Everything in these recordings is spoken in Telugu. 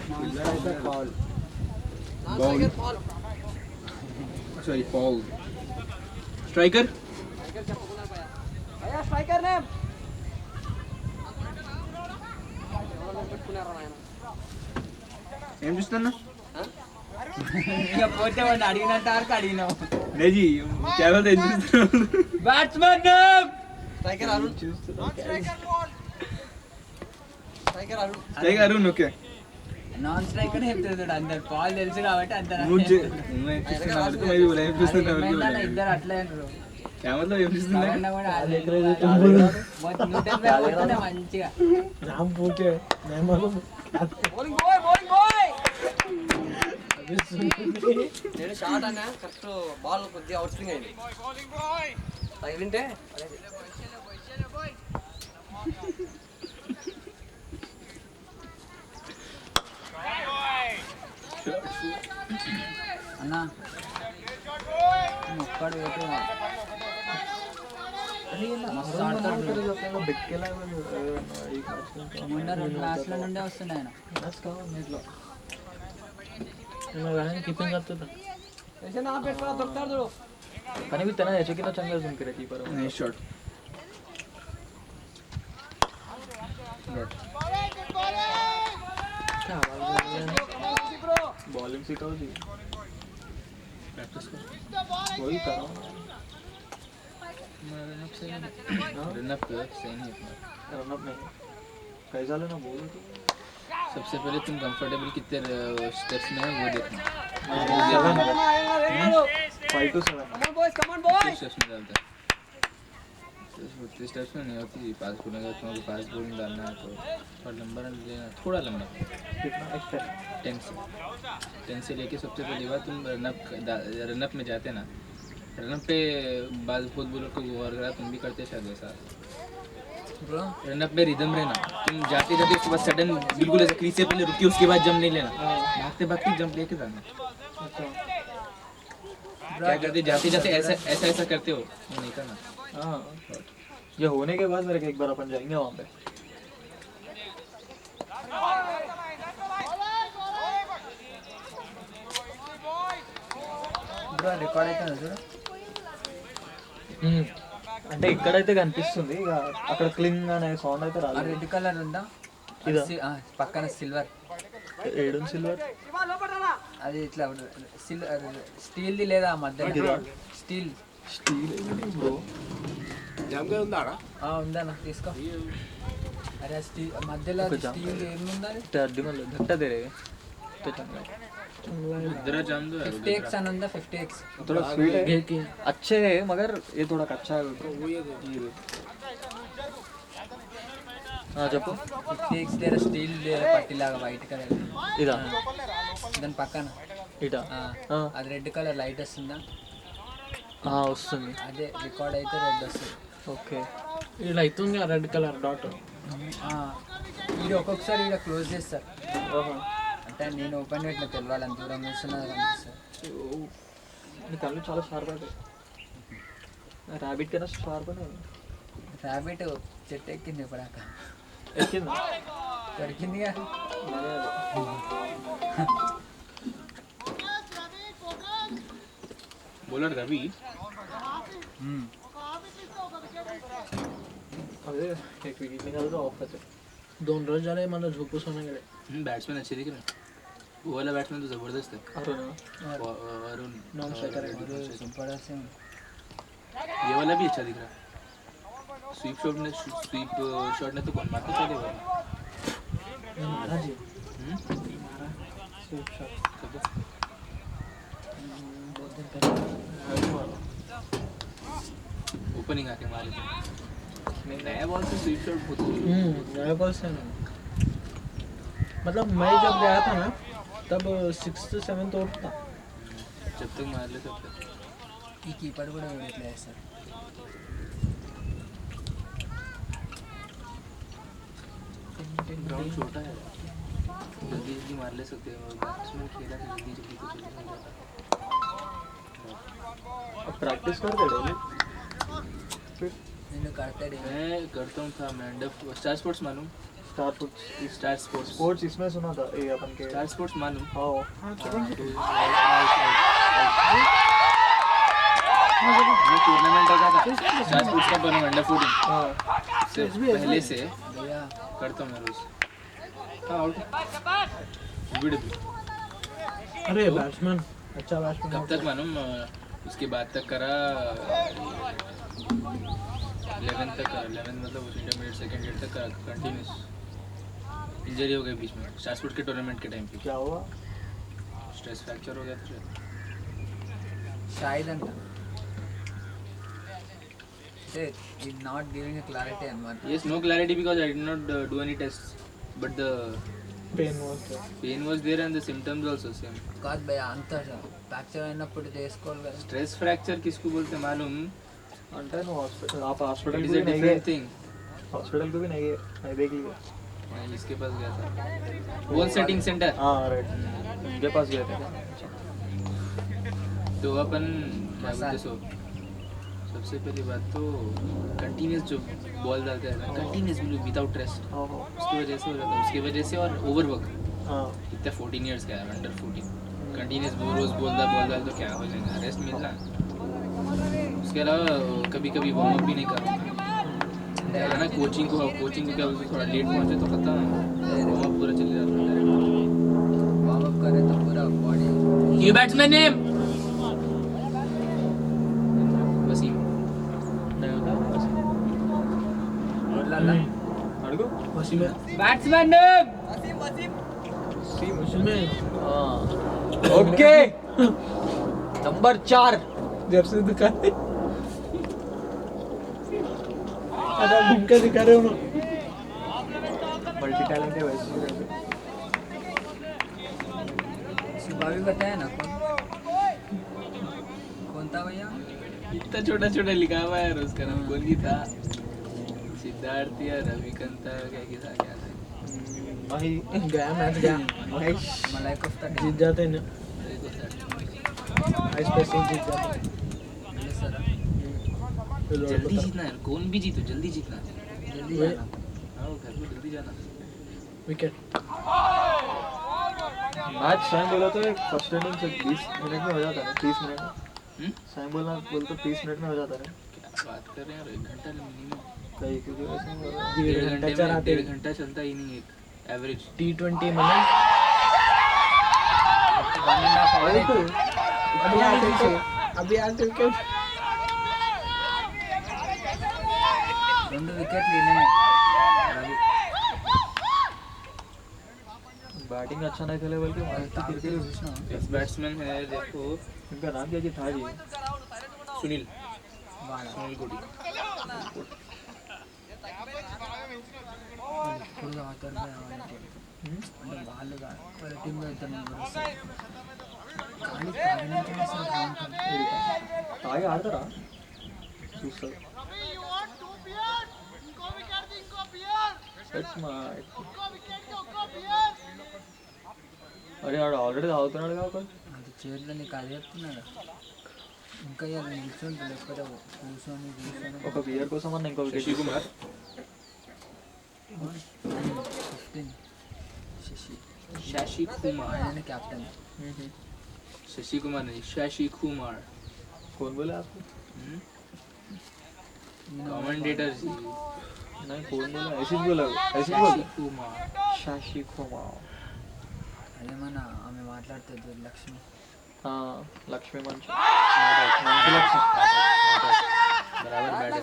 Paul. Striker Paul. Sorry, Paul. Striker? Aya striker name. ఏం చూస్తున్నా ఇక పోతే వాడిని అడిగినంత వరకు అడిగినావు. లేజీ కేవలం ఏం చూస్తున్నావు batsmen name Striker Arun. Striker Arun. Striker Arun okay non striker చెప్తాడు అందరు పాల్ తెలుసు కాబట్టి అందరు నువ్వు ఏం చూస్తున్నావు ఏం చూస్తున్నావు ఇద్దరు అట్లే అంటారు. కేవలం ఏం చూస్తున్నా ఎవరన్నా కూడా అదే. మొత్తం 180 కొడుతుంటే మంచిగా राम पूछे मैं मालूम Bowling boy. నేను షాట్ అన్నా కరెక్ట్ బాల్ కొద్దిగా అవుట్ స్వింగ్ అయింది. తగిలింటే అన్నా ఒక్కడు పెట్టి మస్తు ఆడతాడు. మొన్న 2 మ్యాచ్ల నుండే వస్తున్నాయి ఆయన. कीपिंग करते था ऐसे ना पेट पर दौड़ता दो. కానీ भी तना याचे कितना चांगला झुम करे कीपर నైస్ షాట్ क्या बॉलिंग सिखाओ जी प्रैक्टिस कर वही करो रनअप से रनअप सही नहीं अपना रनअप नहीं कैसा लेना बोल तो सबसे पहले तुम कंफर्टेबल कितने स्टेप्स में है वो देखना 5 to 7 Come on boys, come on boys. Steps में डालता है छोटे स्टेप्स में नहीं होती पास बोलने का तुम्हारे पास बॉलिंग डालना है तो पर लंबा रन लेना थोड़ा लंबा कितना एक्स्ट्रा 10 से लेके सबसे पहली बार तुम रनअप में जाते ना रनअप पे बाज बहुत बोलर को गौर करा तुम भी करते शायद वैसा रनअप पे रिदम रहना तुम जाते जाते उसके बाद सडन बिल्कुल ऐसे क्रीज से पहले रुकी उसके बाद जंप नहीं लेना भागते भागते जंप लेके जाना क्या करते जाते जाते ऐसा करते हो वो नहीं करना हाँ ये होने के बाद मेरे को एक बार अपन जाएंगे वहाँ पे బ్రో రికార్డ్ అయితే చూడు. అంటే ఇక్కడైతే కనిపిస్తుంది ఇక అక్కడ క్లింగ్ అనే సౌండ్ అయితే ఆ రాలేదు రెడ్ కలర్ ఉందా ఇదా? పక్కన సిల్వర్ ఏడు సిల్వర్ అది ఇట్లా స్టీల్ది లేదా మధ్యలో ఇదా? స్టీల్ స్టీల్ బ్రో ఉందా తీసుకో. అరే స్టీల్ మధ్యలో ఒక జామ్. స్టీల్ ఏముందా अड्डी में घट्टा दे रहे तो चंगा इधर जाम दो 50x అని ఉందా 50x थोड़ा स्वीट है अच्छे है मगर ये थोड़ा कच्चा है हाँ చెప్పు 50x లేదా స్టీల్ లేదా పట్టిలాగా వైట్ కలర్ ఇదా దాని పక్కన ఇదా అది రెడ్ కలర్ లైట్ వస్తుందా వస్తుంది అదే రికార్డ్ అయితే రెడ్ వస్తుంది. ఓకే ఇలా అవుతుంది రెడ్ కలర్ డాట్ ఇది ఒక్కొక్కసారి ఇక్కడ క్లోజ్ చేస్తారు అంటే నేను ఓపెన్ పెట్టిన తెలవాలని దూరం చూస్తున్నది కనిపిస్తుంది. నీ కళ్ళు చాలా షార్ప్ అవుతాయి ర్యాబిట్ కన్నా షార్ప్ అని ర్యాబిట్ చెట్టు ఎక్కింది ఇప్పడాక ఎక్కింది దొరికిందిగా. बॉलर रवि अरे एक विकेट निकाल दो ऑफ है 2 रन जा रहे मतलब झोपू सोने गए बैट्समैन अच्छे दिख रहे हैं वो वाला बैट्समैन तो जबरदस्त है अरुण अरुण नॉन स्ट्राइकर है सुपर से ये वाला भी अच्छा दिख रहा है स्वीप शॉट ने तो कौन मारता चले वाला मारा जी स्वीप शॉट ओपनिंग आके मारे नया बॉल से स्वीप शॉट बहुत नया बॉल से मतलब मैं जब गया था ना तब 6th 7th ओवर था जब तक मार ले तब तक ఈ కీపర్ కూడా ఇట్లా వేస్తారు. ग्राउंड छोटा है जल्दी जल्दी मार ले सकते हैं और बैट्समैन खेला तो जल्दी जल्दी कुछ हो जाता अब प्रैक्टिस कर दे डेली నేను కడతాడు मैं करता हूँ था मैं अंडर स्टार स्पोर्ट्स मालूम star foods star sports sports इसमें सुना था ये अपन के स्टार स्पोर्ट्स मालूम हाँ ये टूर्नामेंट होता था स्टार स्पोर्ट्स का टूर्नामेंट अंडर 14 हाँ से पहले से भैया करता हूँ मैं रोज हाँ आउट गुड अरे बैट्समैन अच्छा बैट्समैन कब तक मालूम उसके बाद तक करा 11 तक करा 11 मतलब उस इंटरमीडिएट सेकंड ईयर तक करा कंटिन्यूस इंजरी हो गई बीच में स्टार स्पोर्ट के टूर्नामेंट के टाइम पे क्या हुआ स्ट्रेस फ्रैक्चर हो गया था शायद अंట did not giving a clarity and what yes no clarity because I did not do any tests but the pain was pain was there and the symptoms also same కాదు భయ్యా అంత ఫ్రాక్చర్ అయినప్పుడు చేసుకోవాలి కదా stress fracture किसको बोलते मालूम अंटे नो हॉस्पिटल आप हॉस्पिटल it को is भी a नहीं गए different thing हॉस्पिटल को भी नहीं गए मैं देख लिया मैं इसके पास गया था गोल सेटिंग सेंटर हाँ राइट उनके पास गए थे तो अपन क्या बोलते सो सबसे पहली बात तो कंटिन्यूस जो बॉल डालते हैं कंटिन्यूस विदाउट रेस्ट हाँ उसकी वजह से हो जाता है उसकी वजह से और ओवरवर्क हाँ इतना 14 इयर्स का है अंडर 14 कंटिन्यूस रोज बॉल डाल तो क्या हो जाएगा रेस्ट मिलना उसके अलावा कभी कभी वार्म अप भी नहीं करूँगा ना कोचिंग को क्या बोलते थोड़ा लेट पहुँचे तो खत्म वार्म अप पूरा चले जाता है वार्म अप करे तो पूरा बॉडी ये बैट्समैन नेम वसीम नहीं होता बोलला अड़गो Wasim batsman name Wasim okay number 4 jersey दिखा अरे घूम के दिखा रहे हो ना मल्टी टैलेंट है वैसे ही रहते सुबह भी बताया ना कौन था भैया इतना छोटा छोटा लिखा हुआ है यार उसका नाम कौन की था सिद्धार्थ या रविकांत क्या था वही गया मैच गया महेश मलाई कोफ्ता जीत जाते हैं ना आइस पेसिंग जीत जाते हैं सर जल्दी जीतना है कौन भी जीतो जल्दी जीतना जल्दी जाना हाँ घर को जल्दी जाना विकेट मैच साइम बोला तो एक फर्स्ट इनिंग से 20 मिनट में हो जाता है 30 मिनट में साइम बोला तो 30 मिनट में हो जाता है क्या बात कर रहे हैं यार 1 घंटा मिनिमम कहीं क्योंकि वैसे ही हो रहा है। 1.5 घंटे में चलाते 1.5 घंटा चलता ही नहीं एक एवरेज T20 में अभी आते विकेट రెండు వికెట్లు ఈయననే రవి बैटिंग अच्छा नहीं खेले बल्कि मस्त क्रिकेट చూసినా इस बैट्समैन है देखो इनका नाम क्या था जी सुनील వాడ सुनील कोटी ఇప్పుడు ఆతర్ అంటే వాళ్ళు కాదు వాళ్ళ టీంలో ఇద్దరు మెంబర్స్ వస్తారు కానీ తాగినంత అసలు గ్రౌండ్ తాగి ఆడతారా చూస్తారు అరే ఆడు ఆల్రెడీ తాగుతున్నాడు కాబట్టి అది చైర్లో నీకు అది చెప్తున్నాడు ఇంకా ఇలా నిల్చుంటే లేకపోతే కూర్చొని ఒక బియర్ కోసం అన్న ఇంకో शशि कुमार 15 శశి शशि कुमार ఆయన కెప్టెన్ शशि कुमार नहीं शशि कुमार कौन बोला आपको कमेंटेटर जी नहीं कौन बोला ऐसे ही बोला शशि कुमार शशि कुमार అదే మన ఆమె మాట్లాడుతుంది లక్ష్మి हाँ लक्ष्मी मंच बराबर बैट है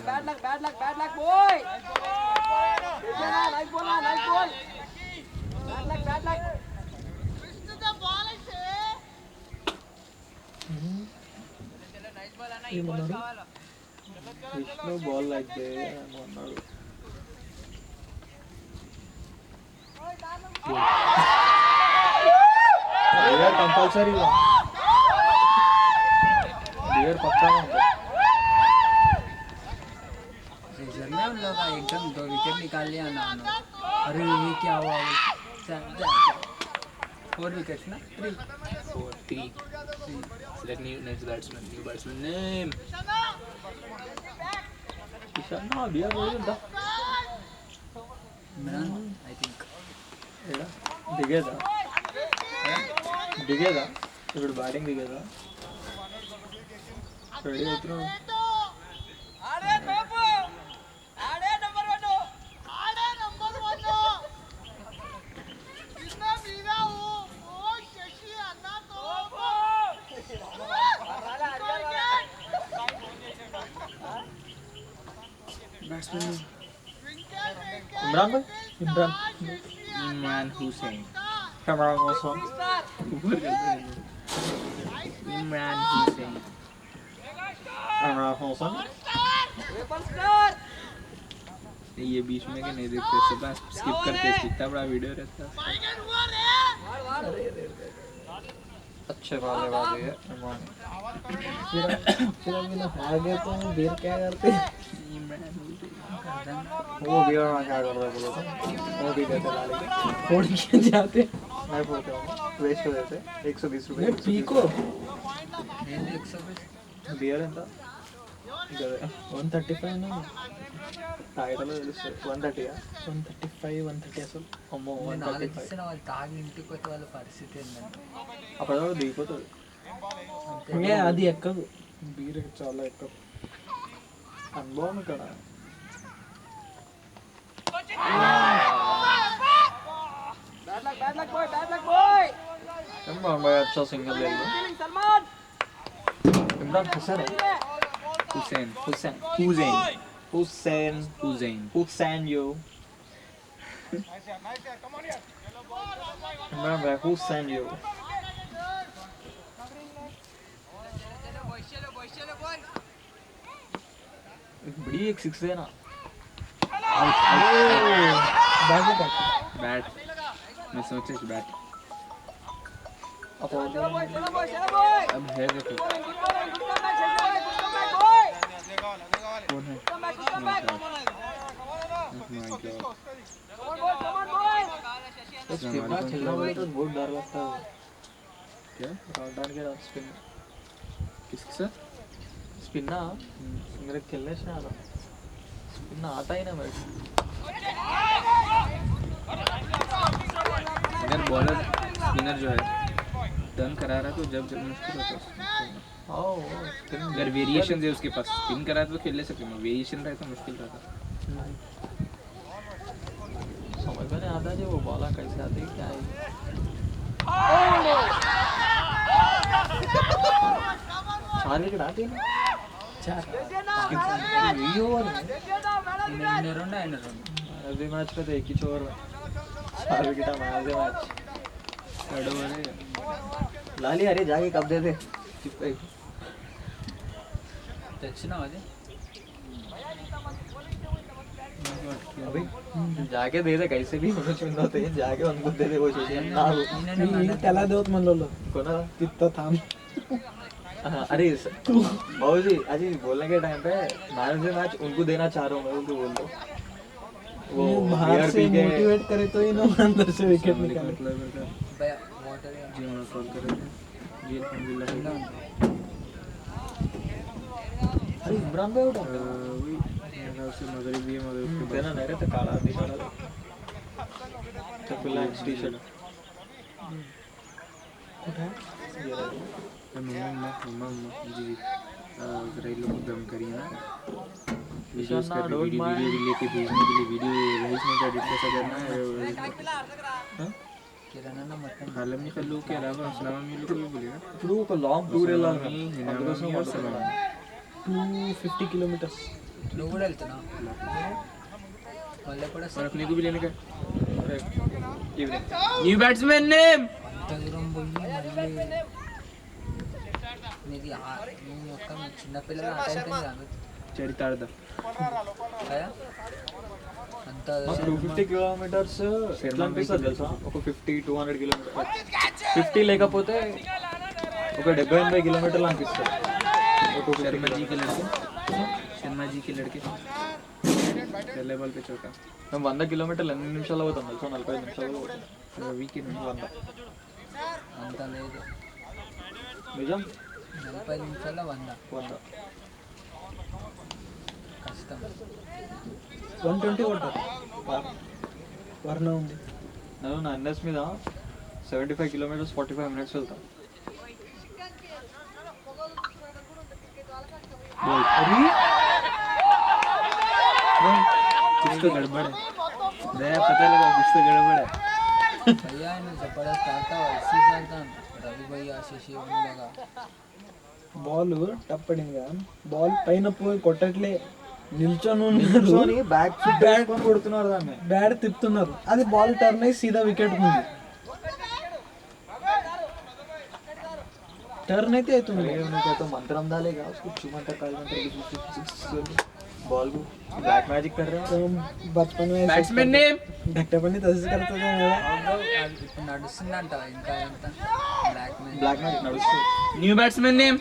విష్ణు బాల్ లైక్ దే అన్నాడు बियर कंपलसरी बियर पक्का प्रेशर में उन लोग एकदम 2 विकेट निकाल लिया ना अरे ये क्या हुआ 4 विकेट्स ना 3 4-3 select new next batsman name Ishan ना बियर बोल दा इमरान आई थिंक దిగేదా దిగేదా ఇప్పుడు బ్యాటింగ్ దిగేదా రెడీ అవుతున్నావు इमरान भाई इमरान इमरान हुसैन इमरान हुसैन इमरान हुसैन इमरान हुसैन ये बीच में के नहीं देखते सब स्किप करते कितना बड़ा वीडियो रहता है अच्छे वाले बात है इमरान फिर अभी ना हार गए तो देर क्या करते इमरान हुसैन वो भी और क्या कर रहा है बोलो तो वो भी देते ला लेके फोड़ के जाते मैं बोलता हूँ वेस्ट हो जाते 120 रुपए पीको నేను 100 बियर ఎంత 135 ना టైటిల్ తెలుస్తుంది 130 135 130 అసలు అమ్మో నేను 135 ఆలోచిస్తున్న వాళ్ళు తాగి ఇంటికి పోతే వాళ్ళ పరిస్థితి ఏంటంటే అప్పుడు దిగిపోతుంది ఏ అది ఎక్కదు బీర్ చాలా ఎక్కదు అనుభవం ఇక్కడ इमरान भाई अच्छा सिंगल ले लो इमरान हुसैन है हुसैन हुसैन हुसैन हुसैन हुसैन हुसैन यो इमरान भाई हुसैन यो बड़ी एक सिक्स है ना बैट मैं सोचे बैट अब अब है देखो कौन है इसके बाद खेलना पड़े तो बहुत डर लगता है क्या डर के स्पिन किसके साथ स्पिन ना मेरे खेलने से आता स्पिन आता ही ना मेरे अगर बॉलर स्पिनर जो है टर्न करा रहा तो जब मुश्किल होता है अगर वेरिएशन है उसके पास स्पिन करा तो खेल ले सकते हैं वेरिएशन रहे तो मुश्किल रहता समझ में नहीं आता जो वो बॉला कैसे आती है क्या है चार विकेट आती है ना ఈ ఓవర్ ఎన్ని రెండు ఆయన రెండు अभी मैच पे तो एक ही ओवर में चार विकेट हमारा मैच थर्ड ओवर है लाली अरे जाके कब दे दे తెచ్చినావు అది अभी जाके दे दे कैसे भी उन्हें चुन होते हैं जाके उनको दे दे वो चीज़ ना त्याला देवत म्हणलो कोना तिथं थांब अरे बाबू जी अजी बोलने के टाइम पे मैच से मैच उनको देना चाह रहा हूँ मैं उनको बोल दो वो बाहर beer से पी के मोटिवेट करे तो इन्हों अंदर से विकेट निकाले భయ వాటర్ जी मैं कॉल कर रहे थे जी अल्हम्दुलिल्लाह अरे इमरान भाई उठा वही मैंने उससे मगरिब भी है मगरिब के देना नहीं रहता काला आदमी काला तो फुल टी शर्ट मम्मा जी जरा इन लोग को दम करिए ना वीडियोस ना, कर don't वीडियो mind. वीडियो लेके भेजने के लिए वीडियो रईस में एडिट कैसा करना है కిరణ్ మొత్తం हालम नहीं खल्लू के अलावा अस्सलाम वालेकुम लोग भी बोलेगा ఇప్పుడు ఒక లాంగ్ టూర్ వెళ్ళాలి हिनामी और सलाम 250 किलोमीटर्स నువ్వు కూడా వెళ్తున్నావు మళ్ళీ కూడా और अपने को भी लेने का ఈవినింగ్ न्यू बैट्समैन नेम అంత దూరం పోయి మళ్ళీ నీది నువ్వు మొత్తం చిన్నపిల్లలు ఆట అయిపోయింది కాదు चरितार्थ కదా అంత 250 కిలోమీటర్స్ ఎట్లా అనిపిస్తుంది తెలుసా ఒక 50-200 కిలోమీటర్ 50 లేకపోతే ఒక 70-80 కిలోమీటర్లు అనిపిస్తుంది ఒక 250 शर्मा जी के लड़के पहले बॉल पे चौका మేము 100 కిలోమీటర్లు ఎన్ని నిమిషాలు అవుతాం తెలుసా 45 నిమిషాలు అవుతాం रवि के नहीं 100 అంత లేదు నిజం 40 నిమిషాల 100 100 కష్టం 120 కొట్టారు వర్ణ ఉంది నేను నా ఎన్ఎస్ మీద 75 కిలోమీటర్స్ 45 మినిట్స్ వెళ్తాను. कुछ तो गड़बड़ है दया, पता लगा कुछ तो गड़बड़ है. भैया ने जबरदस्त आटा इसी चलता रवि भैया శశి ఉండగా బాల్ టప్ పడింది కదా, బాల్ పైన పోయి కొట్టట్లే, నిల్చొని బ్యాక్ బ్యాక్ కొడుతున్నారు దాన్ని. బ్యాట్ తిప్పుతున్నారు, అది బాల్ టర్న్ అయ్యి సీదా వికెట్ ఉంది. టర్న్ అయితే అవుతుంది. तो मंत्रम डालेगा उसको चुमंता काल मंत्र बॉल को ब्लैक मैजिक कर रहे तो बचपन में बैट्समैन नेम ढक्कपनी तसंच करता था मेरा. ఇప్పుడు నడుస్తుందంట ఇంకా ఎంత బ్లాక్ మ్యాన్ ब्लैक मैजिक నడుస్తుంది. न्यू बैट्समैन नेम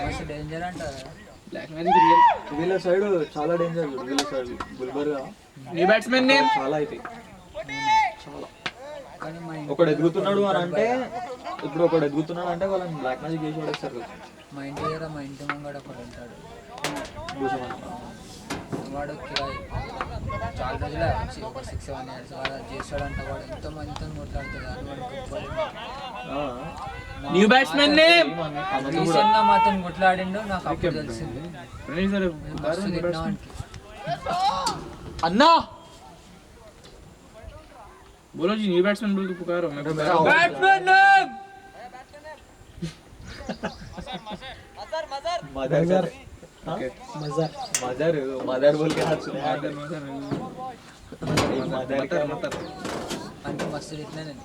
మస్తు డేంజర్ అంట ब्लैक मैजिक रियल. వీళ్ళ సైడ్ చాలా డేంజర్. వీళ్ళ side Gulbarga new batsman name చాలా అయితే చాలా. కానీ మా ఒకడు ఎదుగుతున్నాడు అని అంటే, ఇప్పుడు ఒకడు ఎదుగుతున్నాడు అంటే వాళ్ళని బ్లాక్ మ్యాజిక్ చేసి పడేస్తారు. మా ఇంటి దగ్గర మా ఇంటి ముంగడ ఒకడు ఉంటాడు, వాడు కిరాయి చాలా రోజులే వచ్చి ఒక 6-7 ఇయర్స్ వాడు అది చేస్తాడంట. వాడు ఎంతో మందితో కొట్లాడుతాడు అని వాడు గొప్పవాడు. न्यू बैट्समैन नेम రీసెంట్ గా మాతో కొట్లాడిండు, నాకు అప్పుడు తెలిసింది. प्रणीत सर మస్తు తిట్టినా వానికి. अन्ना बोलो जी, न्यू बैट्समैन बोल के पुकारो. मैं बैट्समैन नेम मदर मजा मदर मदर बोल के हाथ सुना मदर అంటే మస్తు తిట్టినా నేను.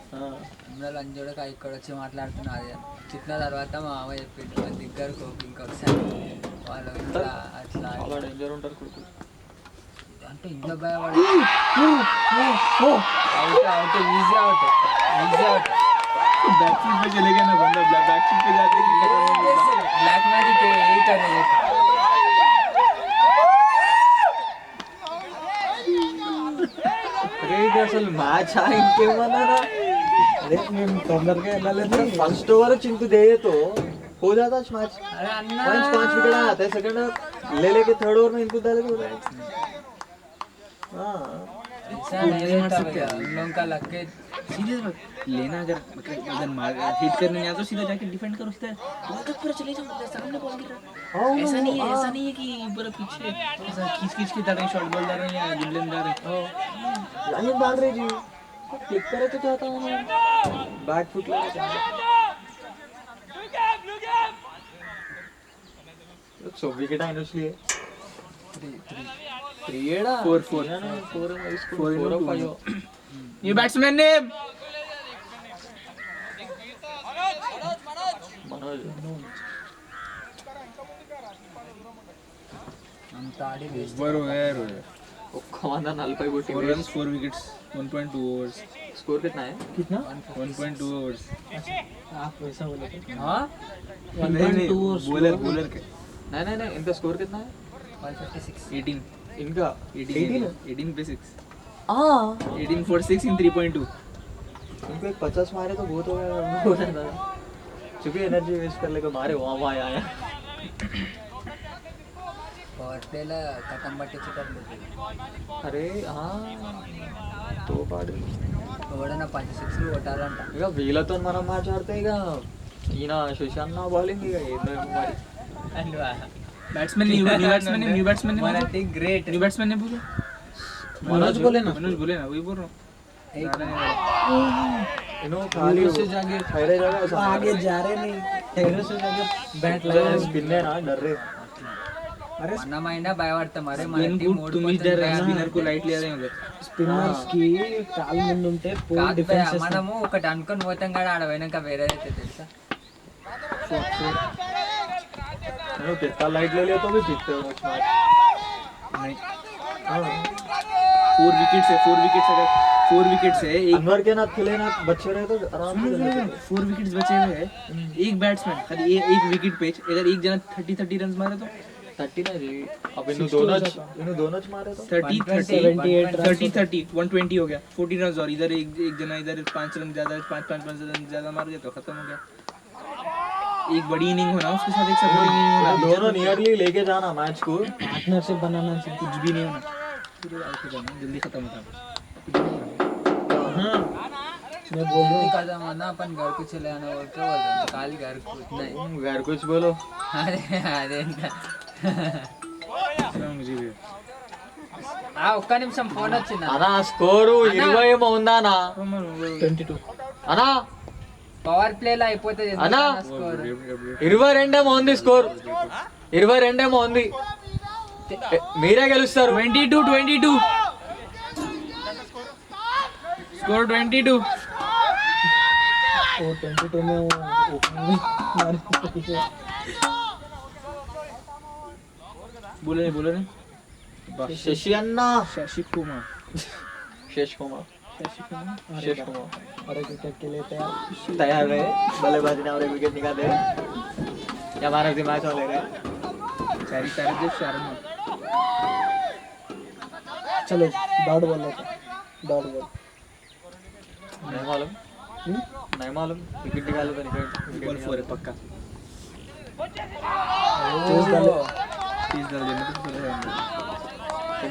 అందులో లంజోడక ఇక్కడ వచ్చి మాట్లాడుతున్నా. అది తిట్టిన తర్వాత మా మామ చెప్పిండు మన దగ్గరకు ఇంకొకసారి వాళ్ళు ఇట్లా అట్లా చాలా డేంజర్ ఉంటారు కొడుకు. అంటే ఇంట్లో భయపడి out out easy out easy out. Back foot पे चले गया ना बंदा, बैकफुट पे जाते ही బ్లాక్ మ్యాజిక్ ఎయిట్ అనేది అరే ఇది అసలు మ్యాచ్ ఇంకేమన్నారా. अरे మేము తొందరగా వెళ్ళలేదు. फर्स्ट ओवर चिंतु दे तो हो जाता मैच. అరే అన్న 5 विकेट आते हैं. सेकंड ले लेके थर्ड ओवर में इनको डाले तो हाँ ऐसा नहीं रहता भैया, उन लोगों का लग के सीरियस बात. लेना अगर मतलब उधर मार हिट करने नहीं आता तो सीधा जाके डिफेंड करो. सीधा बॉल तक पूरा चले जाओ, सामने बॉल गिर रहा है. ऐसा नहीं है कि पूरा पीछे ऐसा खींच के डाल रहे हैं, शॉर्ट बॉल डाल रहे हैं या ड्रिबलिंग डाल रहे हैं. लाइन डाल रहे जी. क्लिक करे तो चाहता हूँ मैं बैक फुट लेना चाहता. सो विकेट आने इसलिए 3 एड़ा 4 न्यू बैट्समैन नेम मनोज అంత ఆడి వేస్ట్. बरो यार ఒక్క 140 కొట్టి 4 runs 4 wickets 1.2 overs. स्कोर कितना है? कितना 1.2 overs. आप वैसा बोले थे. हाँ नहीं बॉलर बॉलर के नहीं नहीं नहीं इनका स्कोर कितना है? 156 18 इनका 18 पे 6 हाँ 18 for 6 in 3.2. इनको एक 50 मारे तो बहुत हो गया. हो जाता है चुकी एनर्जी वेस्ट कर लेकर मारे वहाँ वहाँ आया. పవర్ ప్లేలో కటం పట్టించేటప్పుడు అరే తో పాడు ఎవడైనా 56 కొట్టాలంట. ఇక వీళ్ళతో మనం మాట్లాడితే ఇక ఈయన సుశాంత్ బౌలింగ్ ఇక ఏందో మరి. बैट्समैन न्यू बैट्समैन ने మన టీం గ్రేట్. न्यू बैट्समैन ने बोले मनोज बोले ना. मनोज बोले ना, वही बोल रहा हूँ. इन्हों खाली से जाके ठहरे जगह आगे जा रहे नहीं, ठहरे से जाके बैट लगा. स्पिन है ना डर रहे. अरे మనమైనా భయపడతాం. అరే మన Spin టీం तुम ही डर रहे, स्पिनर को लाइट ले रहे हैं उधर. స్పిన్నర్స్ కి కాల్ ముందు ఉంటే పూర్ కాదు భయ్యా, డిఫెన్స్ మనము ఒకటి అనుకొని పోతాం కదా, ఆడ పోయినాక వేరే అయితే తెలుసా. कितना लाइट ले लिया तो भी जीतते हो मैच. नहीं 4 विकेट्स है, 4 विकेट्स अगर 4 विकेट्स है, एक अनवर के ना खिले ना बच्चे रहे तो आराम से खेल लेते. 4 विकेट्स बचे हुए हैं. एक बैट्समैन खाली एक विकेट पे अगर एक जना 30 रन मारे तो 30 ना जी. अब इन्हों दोनों मारे तो 30 30 120 हो गया. 14 रन और इधर एक जना इधर 5 रन ज्यादा 5 रन ज्यादा मार गया तो खत्म हो गया. एक बड़ी इनिंग होना उसके साथ एक सपोर्टिंग इनिंग होना, दोनों नियरली लेके जाना मैच को. पार्टनरशिप बनाना चाहिए. कुछ भी नहीं होना, पूरे आउट हो जाना, जल्दी खत्म होता है. मैं बोल रहा हूँ कदम आना अपन घर को चले आना बोल के बोलते हैं खाली घर को उतना ही घर कुछ बोलो. अरे अरे मुझे भी ఒక్క నిమిషం ఫోన్ వచ్చింది అనా స్కోరు 20 ఏమో ఉందా అనా? 22. అనా పవర్ ప్లే లో అయిపోతుంది అనా స్కోర్ 22 ఏమో ఉంది స్కోర్. 22 ఏమో ఉంది. మీరే గెలుస్తారు. 22 स्कोर 22 वो 22 में ओपनिंग में मारे. बोले नहीं శశి అన్న शशि कुमार శేష్ కుమార్ శేష్ కుమార్ अरे क्रिकेट के लिए तैयार. तैयार है बल्लेबाजी ने और एक विकेट निकाले. या हमारा दिमाग चल रहा है. चारी तारदेव शर्मा चलो डॉट बॉल लेते हैं. Dot ball. नहीं मालूम. नहीं मालूम. विकेट निकालो तो निकल. बॉल 4 है पक्का तेज डाले. 30 डाल देना तो पूरा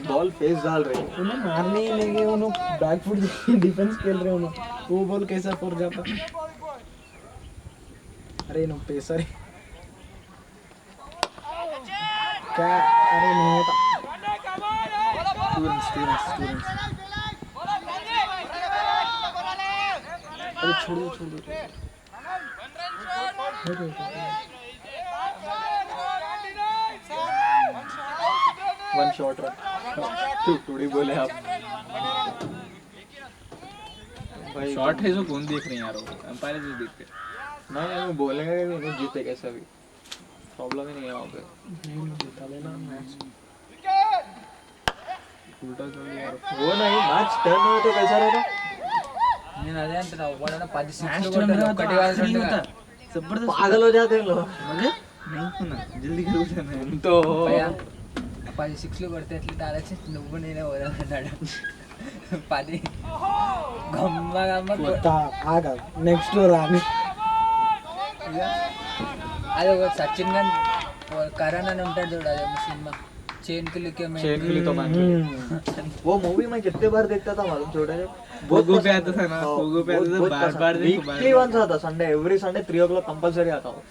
बॉल फेस डाल रही है. उन्हें मारने ही लगे. उन्होंने बैक फुट डिफेंस खेल रहे. उन्होंने वो बॉल कैसा फोर जाता. अरे नो पेसर क्या. अरे नहीं होता. स्टूडेंट्स अरे छोड़ दो. One shot run. थोड़ी बोले आप. भाई शॉट है जो कौन देख रहे हैं यार अंपायर जो देखते हैं नहीं नहीं बोलेंगे कि नहीं जीते कैसा भी. प्रॉब्लम ही नहीं है वहाँ पे. नहीं जीता लेना मैच. उल्टा चल रहा यार वो नहीं मैच टर्न हुआ तो कैसा रहेगा. నేను అదే అంటున్నా ఒకడన్నా 10 मैच సిక్స్ टर्न रहा ఒకటి तो కాదు आखिरी రెండు होता కాదు. जबरदस्त पागल हो जाते हैं लोग. मगर नहीं होना जल्दी खेल जाना है तो భయ్యా, 10 సిక్స్లు కొడితే ఎట్లా ఆలోచి నువ్వు నేనే వదలన్నాడు 10 గమ్మ గమ్మ आगा नेक्स्ट रानी. అది ఒక సచిన్ గన్ కరణ్ అని ఉంటాడు చూడు అదే సినిమా చైన్ కి లికే चेन के लिए तो मैं वो मूवी मैं कितने बार देखता था मालूम. छोटे पोगो पे आता था ना, पोगो पे आता था, बार-बार देखो, वीकली वंस आता. Sunday every Sunday 3 o'clock compulsory आता हूँ.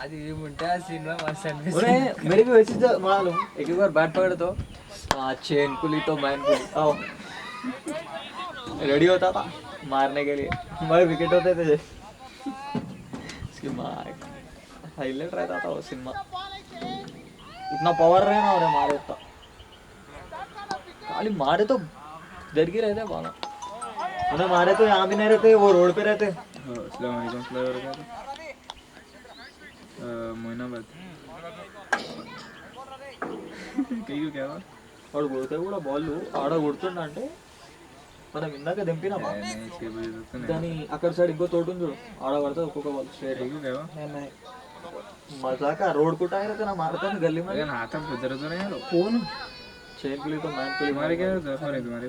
అది ఏముంటే ఆ సినిమా మస్తు అనిపిస్తుంది उन्हें मेरी भी वैसी तो मालूम. एक बार बैट पकड़े तो चेन कुली तो मैन कुली आओ रेडी होता था मारने के लिए. हमारे विकेट होते थे इसकी मार हाईलाइट रहता था वो सिनेमा. इतना पावर रहे ना और मारे तो खाली मारे तो डर के रहते बाला. उन्हें मारे तो यहाँ भी नहीं रहते. वो रोड पे रहते. अस्सलाम वालेकुम फ्लावर का मोइनाबाद कहीं क्या हुआ వాడు కొడితే కూడా బాల్ ఆడ కొడుతుండ అంటే మనం ఇందాక దింపినామా नहीं 6 बजे तक तो नहीं దాని అక్కడ సైడ్ ఇంకో తోట ఉంది చూడు ఆడ పడితే ఒక్కొక్క బాల్ స్ట్రేట్. कहीं क्या हुआ नहीं मजाक रोड को टायर ना मारता है गली में. अगर हाथ आप उधर उधर यार कौन. चेन कुली तो मैन कुली तुम्हारे क्या दफा है तुम्हारे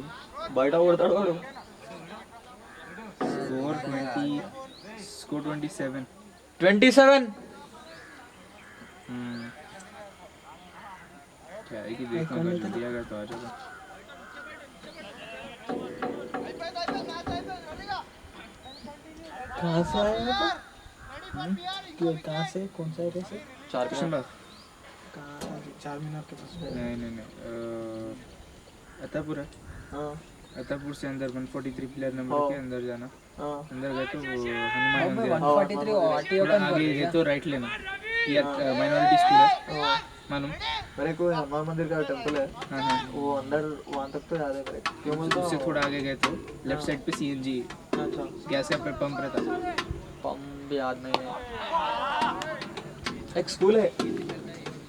బయట కొడతాడు వాడు. स्कोर 27 27. क्या है कि देखो अगर जल्दी अगर तो आ जाओ कहाँ से आया था. कहाँ से कौन सा एरिया से. 4 किशन बाग कहाँ 4 मीनार के पास. नहीं अतापुर है हाँ अतापुर से अंदर 143 प्लेयर नंबर हाँ। के अंदर जाना हाँ अंदर गए तो वो हनुमान मंदिर है। 143 ఆర్టీ थोड़ा आगे है तो राइट लेना ये माइनॉरिटी स्कूल है हाँ. मालूम मेरे को हनुमान मंदिर का टेम्पल है हाँ हाँ वो अंदर वहाँ तक तो याद है मेरे को. क्यों बोलता उससे थोड़ा आगे गए तो लेफ्ट साइड पे सीएनजी अच्छा गैस का पंप रहता पंप भी याद नहीं है. एक स्कूल है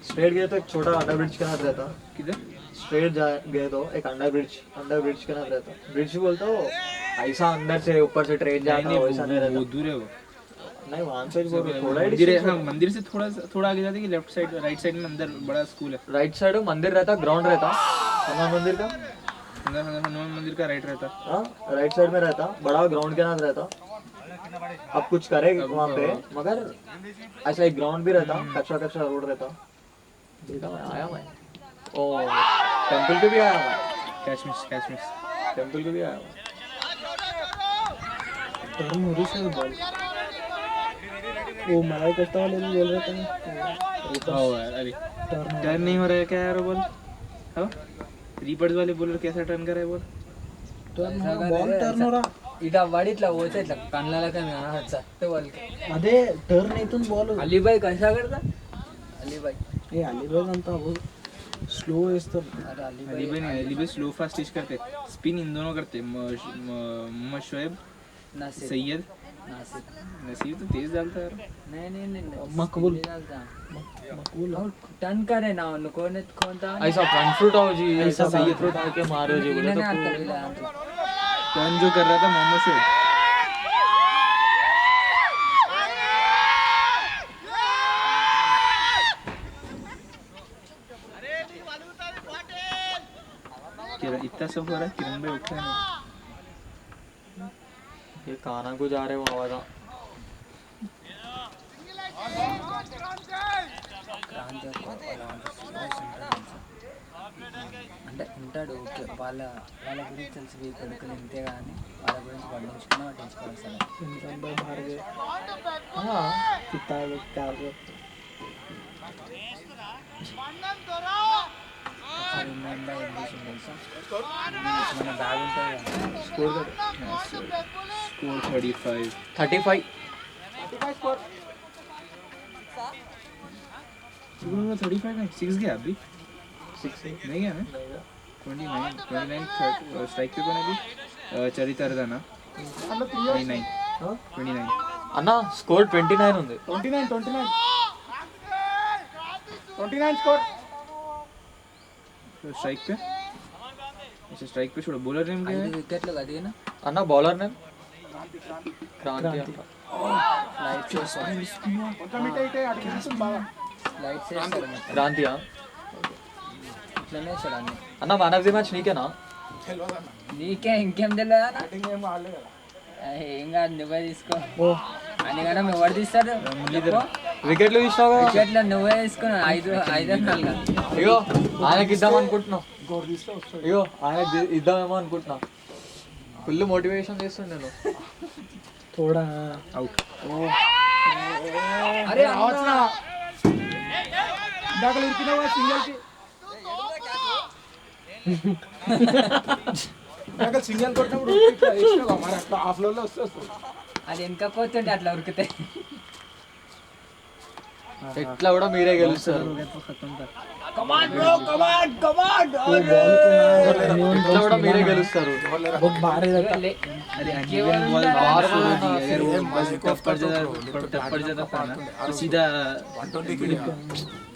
स्ट्रेट गए तो एक छोटा अंडर ब्रिज के साथ रहता. किधर स्ट्रेट गए तो एक अंडर ब्रिज के साथ रहता. ब्रिज बोलता हो ऐसा अंदर से ऊपर से ट्रेन जाता नहीं हो वैसा नहीं वो रहता. दूर है वो नहीं वहाँ से भी बोल थोड़ा ही मंदिर है distance हाँ मंदिर से थोड़ा आगे जाते कि लेफ्ट साइड राइट साइड में अंदर बड़ा स्कूल है है. राइट साइड मंदिर रहता ग्राउंड रहता हनुमान मंदिर का. अंदर हनुमान मंदिर का राइट रहता हाँ राइट साइड में रहता बड़ा ग्राउंड के साथ रहता. अब कुछ करे वहाँ पे मगर ऐसा एक ग्राउंड भी रहता कच्चा रोड रहता. देखा मैं आया मैं ओ टेम्पल पे भी आया मैं. कैश मिस टेम्पल को भी आया वो। टर्न हो रही शायद बॉल, वो मलाई कोफ्ता वाले भी बोल रहे थे अरे टर्न टर्न नहीं हो रहा है क्या यार बोल? हाँ रीपर्स वाले बॉलर कैसा टर्न कर रहा है बोल? टर्न बॉल टर्न हो रहा ఇట్లా పడి ఇట్లా పోతే ఇట్లా కళ్ళకి చట్టే వాళ్ళకి అదే టర్న్ అవుతుంది బాల్. అలీబాయ్ కసా కడతా అలీబాయ్ ఏ అలీబాయ్ అంతా స్లో వేస్తారు. అరే అలీబాయ్ अली भाई नहीं, अली भाई स्लो फास्ट टीच करते, स्पिन इन दोनों करते, मोहम्मद शोएब नासिर सैयद नासिर नसीब तो तेज डालता है यार. नहीं मकबूल. मकबूल और टर्न करे ना उनको ने खोता ऐसा फ्रंट फुट आओ जी, ऐसा बैक फुट आके मारो जी बोले तो टर्न जो कर रहा था मोहम्मद शोएब. इतना सब हो रहा है, किरण भाई उठा नहीं. ये काना को जा रहे वो आवाज అంటే ఉంటాడు ఓకే వాళ్ళ గురించి తెలిసి వీక్ కొడుకులు ఇంతే కానీ వాళ్ళ గురించి పట్టించుకోవాలి సార్. इंसान भाई बाहर गए. हाँ कितना क्या ఒకసారి ఇండియా ఏం చేసింది తెలుసా, మన బ్యాగ్ ఉంటుంది కదా, स्कोर 35. 35 35 नहीं, 6 गया अभी. 6 नहीं गया ना. 29 स्ट्राइक पे कौन है अभी? चरित्र ना 29. అన్న స్కోర్ 29 ఉంది. 29 स्कोर. स्ट्राइक पे, अच्छा स्ट्राइक पे छोड़ो. बॉलर नेम क्या है? 5 వికెట్లు కదిగిన అన్న బౌలర్ నేమ్ క్రాంతి అంట. లైట్ చేస్తారు క్రాంతియా ఇట్లనే వేసాడు అన్ని. అన్న మ్యాన్ ఆఫ్ ది మ్యాచ్ నీకేనా? నీకే ఇంకేం తెలియదా ఏం కాదు నువ్వే తీసుకో అని కదా ఎవరు తీస్తాడు వికెట్లు తీసినావు కదా. వికెట్లో నువ్వే తీసుకున్నావు 5-4. అయ్యో ఆయనకి ఇద్దాం అనుకుంటున్నావు. అయ్యో ఆయనకి ఇద్దామేమో అనుకుంటున్నా. ఫుల్ మోటివేషన్ చేస్తుండే నేను. थोड़ा आउट. అరే సింగల్ కొట్టినప్పుడు హాఫ్ లో వస్తుంది. అది వెనక పోతుంటే అట్లా ఉరికితే ఎట్లా కూడా మీరే గెలుస్తారు. ఎట్లా కూడా మీరే గెలుస్తారు. बहुत भारी रहता. अरे अनगिवन बॉल बाहर हो गई. अगर वो बस टफ पड़ जाता था ना तो सीधा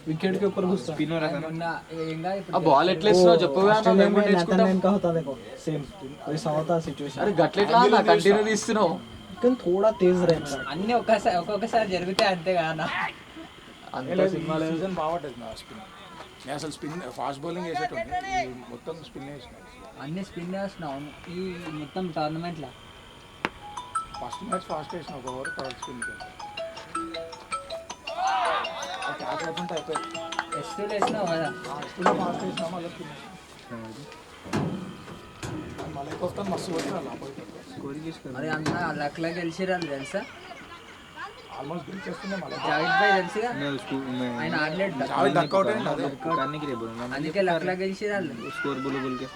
विकेट के ऊपर घुसता. स्पिन हो रहा था ना. మొన్న ఏం కాదు ఇప్పుడు ఆ బాల్ ఎట్లా ఇస్తున్నావు చెప్పగా ऑस्ट्रेलिया में नेथनलैंड का होता देखो सेम वैसा होता सिचुएशन. అరే గట్లెట్లా అన్న కంటిన్యూ తీస్తున్నావు. लेकिन थोड़ा तेज रहता. అన్ని ఒక్కొక్కసారి జరుగుతాయి అంతే కదా. అంత సినిమాలు సీజన్ బాగుంటుంది నా స్పిన్. నేను అసలు స్పిన్ ఫాస్ట్ బౌలింగ్ వేసేటోండి, మొత్తం స్పిన్ వేసిన. అన్ని స్పిన్ చేస్తున్నావు ఈ మొత్తం టోర్నమెంట్లో. ఫస్ట్ మ్యాచ్ ఫాస్ట్ వేసిన, ఒక ఓవర్ తర్వాత స్పిన్ క్యాచ్ అవుతుంటే అయిపోయింది. ఎస్టీలు వేసినావు కదా. స్పిన్ ఫాస్ట్ వేసినా మళ్ళీ స్పిన్ మళ్ళీ కొత్త మస్తు కొట్టిన మరి అన్న లక్లో గెలిచిరాలు తెలుసా. ఆల్మోస్ట్ గెలిచి చేస్తుండే మళ్ళీ జావేద్ భాయ్ తెలుసుగా, मैं उसको ఆయన ఆడలేడు చావి డక్అవుట్ అయింది. అదే पुकारने के लिए बोल रहा हूँ. అందుకే లక్లో గెలిచిరాలు. स्कोर बोल के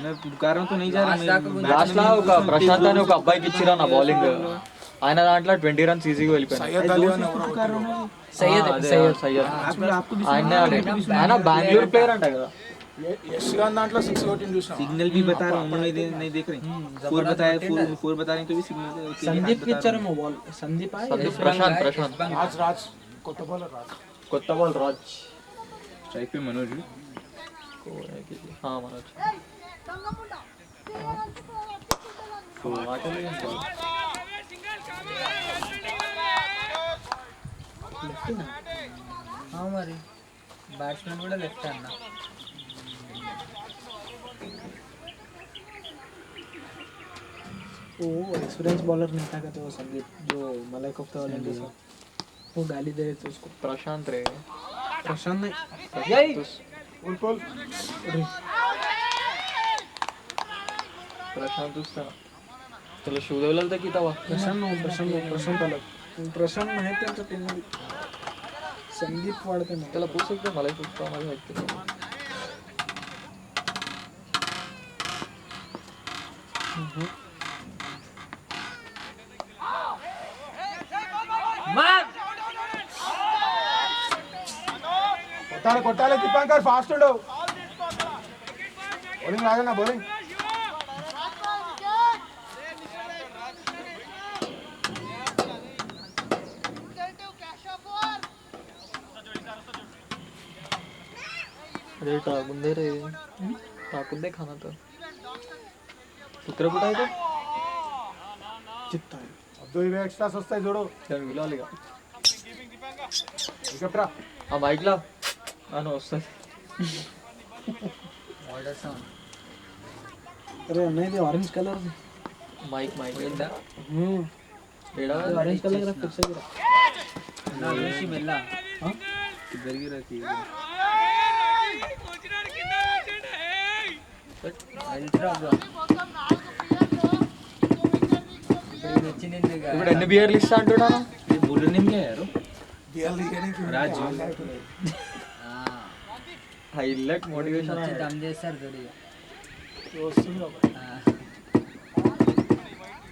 मैं पुकार रहा हूँ तो नहीं जा Last दाకా रहा. కొంచెం లాస్ట్ లా ఒక ప్రశాంత్ అని ఒక అబ్బాయికి ఇచ్చిరా నా బౌలింగ్. ఆయన దాంట్లో 20 రన్స్ ఈజీగా వెళ్ళిపోయాయి. సయ్యద్ అలీ అని ఎవరో కొట్టారు. సయ్యద్ సయ్యద్ आपको भी ఆయనే ఆడాడు. ఆయన బెంగళూరు ప్లేయర్ అంట కదా. యశ్ గాన్ దాంట్లో 6 కొట్టిన చూసిన. सिग्नल भी बता रहा हूँ, उन्होंने नहीं देख रहे. 4 बताया, 4 बता रहे हैं तो भी सिग्नल संदीप पिक्चर में बॉल संदीप आए. సందీప్ ప్రశాంత్ రాజ్ కొత్త బౌలర్ రాజ్. కొత్త బాల్ రాజ్. स्ट्राइक पे मनोज भी. మనోజ్ ఆటలు ఏంటి? మరి బ్యాట్స్మెన్ కూడా లెఫ్ట్ అన్న. वो एक्सपीरियंस बॉलर नहीं था कहते वो संदीप जो मलाई कोफ्ता वाले के साथ वो गाली दे रहे थे उसको. ప్రశాంత్ రే. प्रशांत ने प्रशांत दुसरा तुला शोधवलं तर किती प्रशांत आला प्रशांत नाही त्यांच्या टीममध्ये संदीप वाढते मग त्याला पूछ शकतो मला खूप माझ्या ऐकते కొట్టాలి దీపాంకర్ ఫాస్ట్ ఉండు బౌలింగ్ రాజన్న బౌలింగ్ अरे टाकून दे रे टाकून दे खाना तर कुत्रा कुठं आहे तो चित्ता आहे అబ్దు ఇవే ఎక్స్ట్రాస్ వస్తాయి చూడు त्या विला का వికెట్ రా ఆ మైక్లా అని వస్తుంది ఆర్డర్ సౌండ్ अरे नहीं ते ऑरेंज कलर మైక్ మైక్ పోయిందా ఏడా ऑरेंज कलर का फिक्स है నా చూసి వెళ్ళా ఇద్దరికి రాకి అల్ట్రా బ్రో ఇప్పుడు వచ్చి నిన్ను ఇప్పుడు ఎన్ని బియర్లు ఇస్తా అంటున్నా ये बोलर नेम क्या है यार राजू హైలైట్ మోటివేషన్ వచ్చి దమ్ చేస్తారు తొడిగా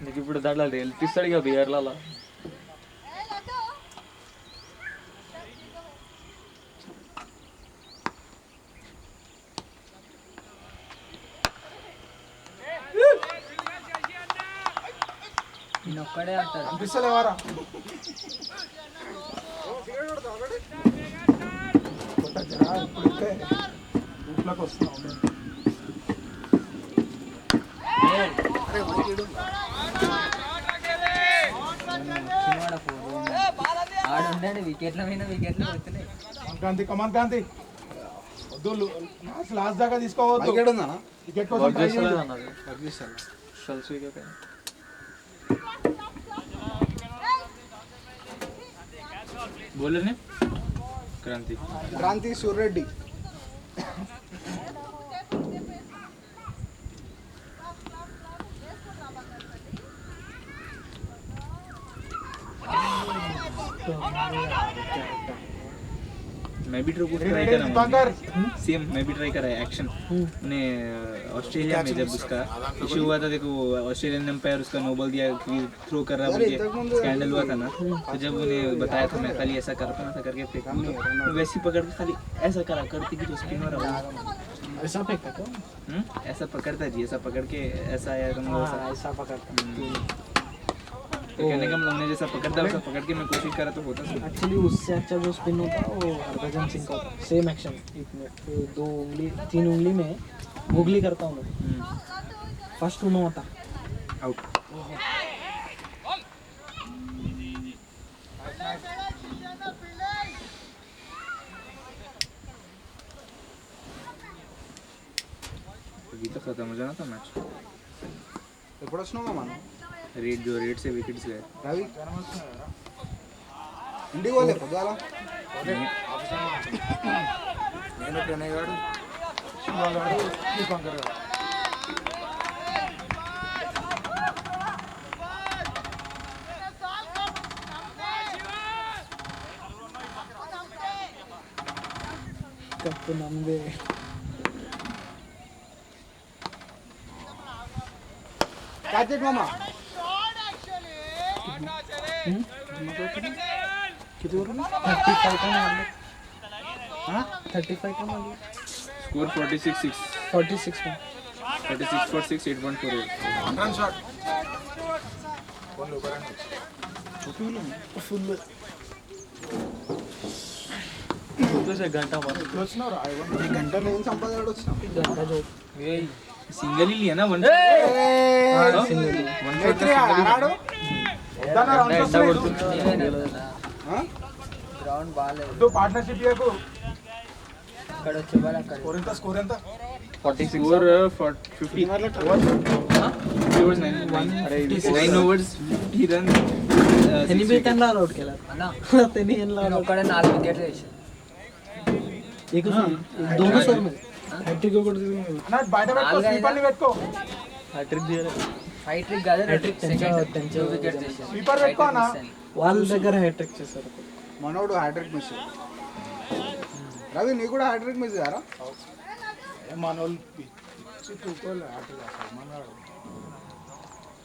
నీకు ఇప్పుడు దాంట్లో హెల్త్ ఇస్తాడు ఇక బియర్లలో నేను ఒక్కడే ఆడతాడు అనిపిస్తలేవారా రూట్లోకి వస్తున్నాం ఆడుండండి వికెట్ల మీద వికెట్లు కొడుతున్నాయి కాంతి కమాన్ కాంతి వద్దు లాస్ట్ దాకా తీసుకోవద్దు వికెట్ కోసం వర్క్ try చేస్తలేదు చేయండి. అన్నది షల్స్ వికెట్ बोलर नेम क्रांति క్రాంతి సూర్రెడ్డి मैं भी ट्राई रेडी करा दीपांकर सेम मैं भी ट्राई करा एक्शन ने ऑस्ट्रेलिया में जब उसका इशू हुआ था देखो ऑस्ट्रेलियन एम्पायर उसका नो बॉल दिया थ्रो कर रहा बोल के स्कैंडल हुआ था ना तो जब उन्हें बताया था मैं खाली ऐसा करता ऐसा करके फेंक तो वैसे ही पकड़ के खाली ऐसा करा करती कि जो स्पिनर ऐसा फेंका क्या ऐसा पकड़ता जी ऐसा पकड़ के ऐसा आया तो ऐसा पकड़ता तो कहने का मतलब जैसा पकड़ता वैसा पकड़ के मैं कोशिश करा तो होता था एक्चुअली उससे अच्छा जो स्पिन होता है वो हरभजन सिंह का सेम एक्शन दो उंगली 3 उंगली में गुगली करता हूँ मैं फर्स्ट उन्हों होता आउट अभी तो खत्म हो जाना था मैच ఎప్పుడు వచ్చినావు మనం रेड जो रेड से विकेट्स गए రవి ఇంటికి పోలే పొద్దుగాల నేను ప్రణయ్ గారు శివ గారు దీపాంకర్ గారు कप नंबे క్యాచ్ ఇట్ మామా किती ओवर 35 का मार हाँ 35 का मार स्कोर 46-6 46 का 36 for 6 8.48 రన్ షాట్ फुल घंटा मार వచ్చినావు ఈ గంట నేను సంపాదన వచ్చినావు घंटा जो सिंगल ही लिया ना वन ఆరాడు గ్రౌండ్ బాగాలేదు పార్ట్నర్షిప్ చేయకు అక్కడ వచ్చే వాళ్ళు అక్కడ స్కోర్ ఎంత 46 score 50 overs 9 overs he run त्यांनी बी त्यांना आउट केला అన్నా त्यांनी यांना నేను ఒక్కడే 4 వికెట్లు వేసాను एक दोनों सर में हैट्रिक ఒకటి బయట పెట్టుకో స్లీపర్ని పెట్టుకో హ్యాట్రిక్ చేయలేదు. హ్యాట్రిక్ కాదు, సెకండ్ 2 వికెట్స్ తీసాడు. స్వీపర్ పెట్టుకోనా వాళ్ళ దగ్గర హ్యాట్రిక్ చేశారు. మనోడు హ్యాట్రిక్ మిస్. రవి నీ కూడా హ్యాట్రిక్ మిస్ గారా? మనోళ్ళు పిచ్చి తూకోలే హ్యాట్రిక్ అసలు మనోడు.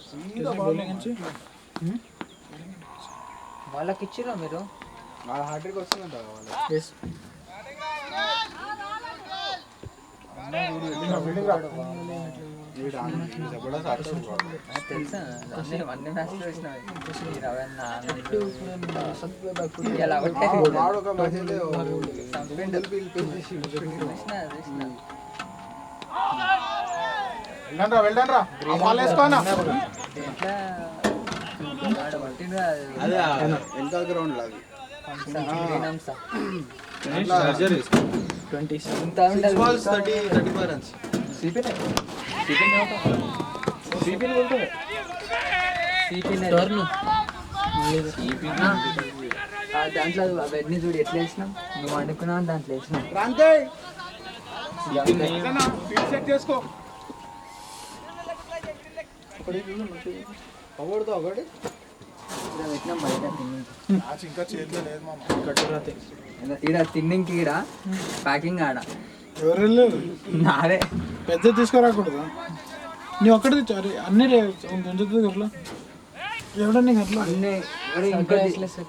సీదా బౌలింగ్ నుంచి వాళ్ళకి ఇచ్చిరా మీరు? వాళ్ళ హ్యాట్రిక్ వస్తుందంట వాళ్ళు. ఎస్ తెలుసా అన్ని మ్యాచ్లు చూసినా వాడు ఒక మెసేజ్ వెళ్ళండి రా బాల్ వేసుకోనా. వెనకాల గ్రౌండ్ లాగా 27 balls 35 runs. దాంట్లో అవన్నీ చూడు ఎట్లా వేసినాం, నువ్వు అనుకున్నావు దాంట్లో వేసినాం. రాంతే సెట్ చేసుకో. పవర్తో ఒకటి పెట్టినాం బయట మ్యాచ్ ఇంకా చేతిలో లేదు మామ. కట్టురాతే ఈడ తిన్నింగ్ ఈడ ప్యాకింగ్ ఆడ ఎవరు వెళ్ళారు? నాదే. పెద్ద తీసుకురాకూడదు. నీ ఒక్కటి తెచ్చారు అన్ని పెంచుతుంది అట్లా ఎవడ నీకు అట్లా అన్నీ ఇంకా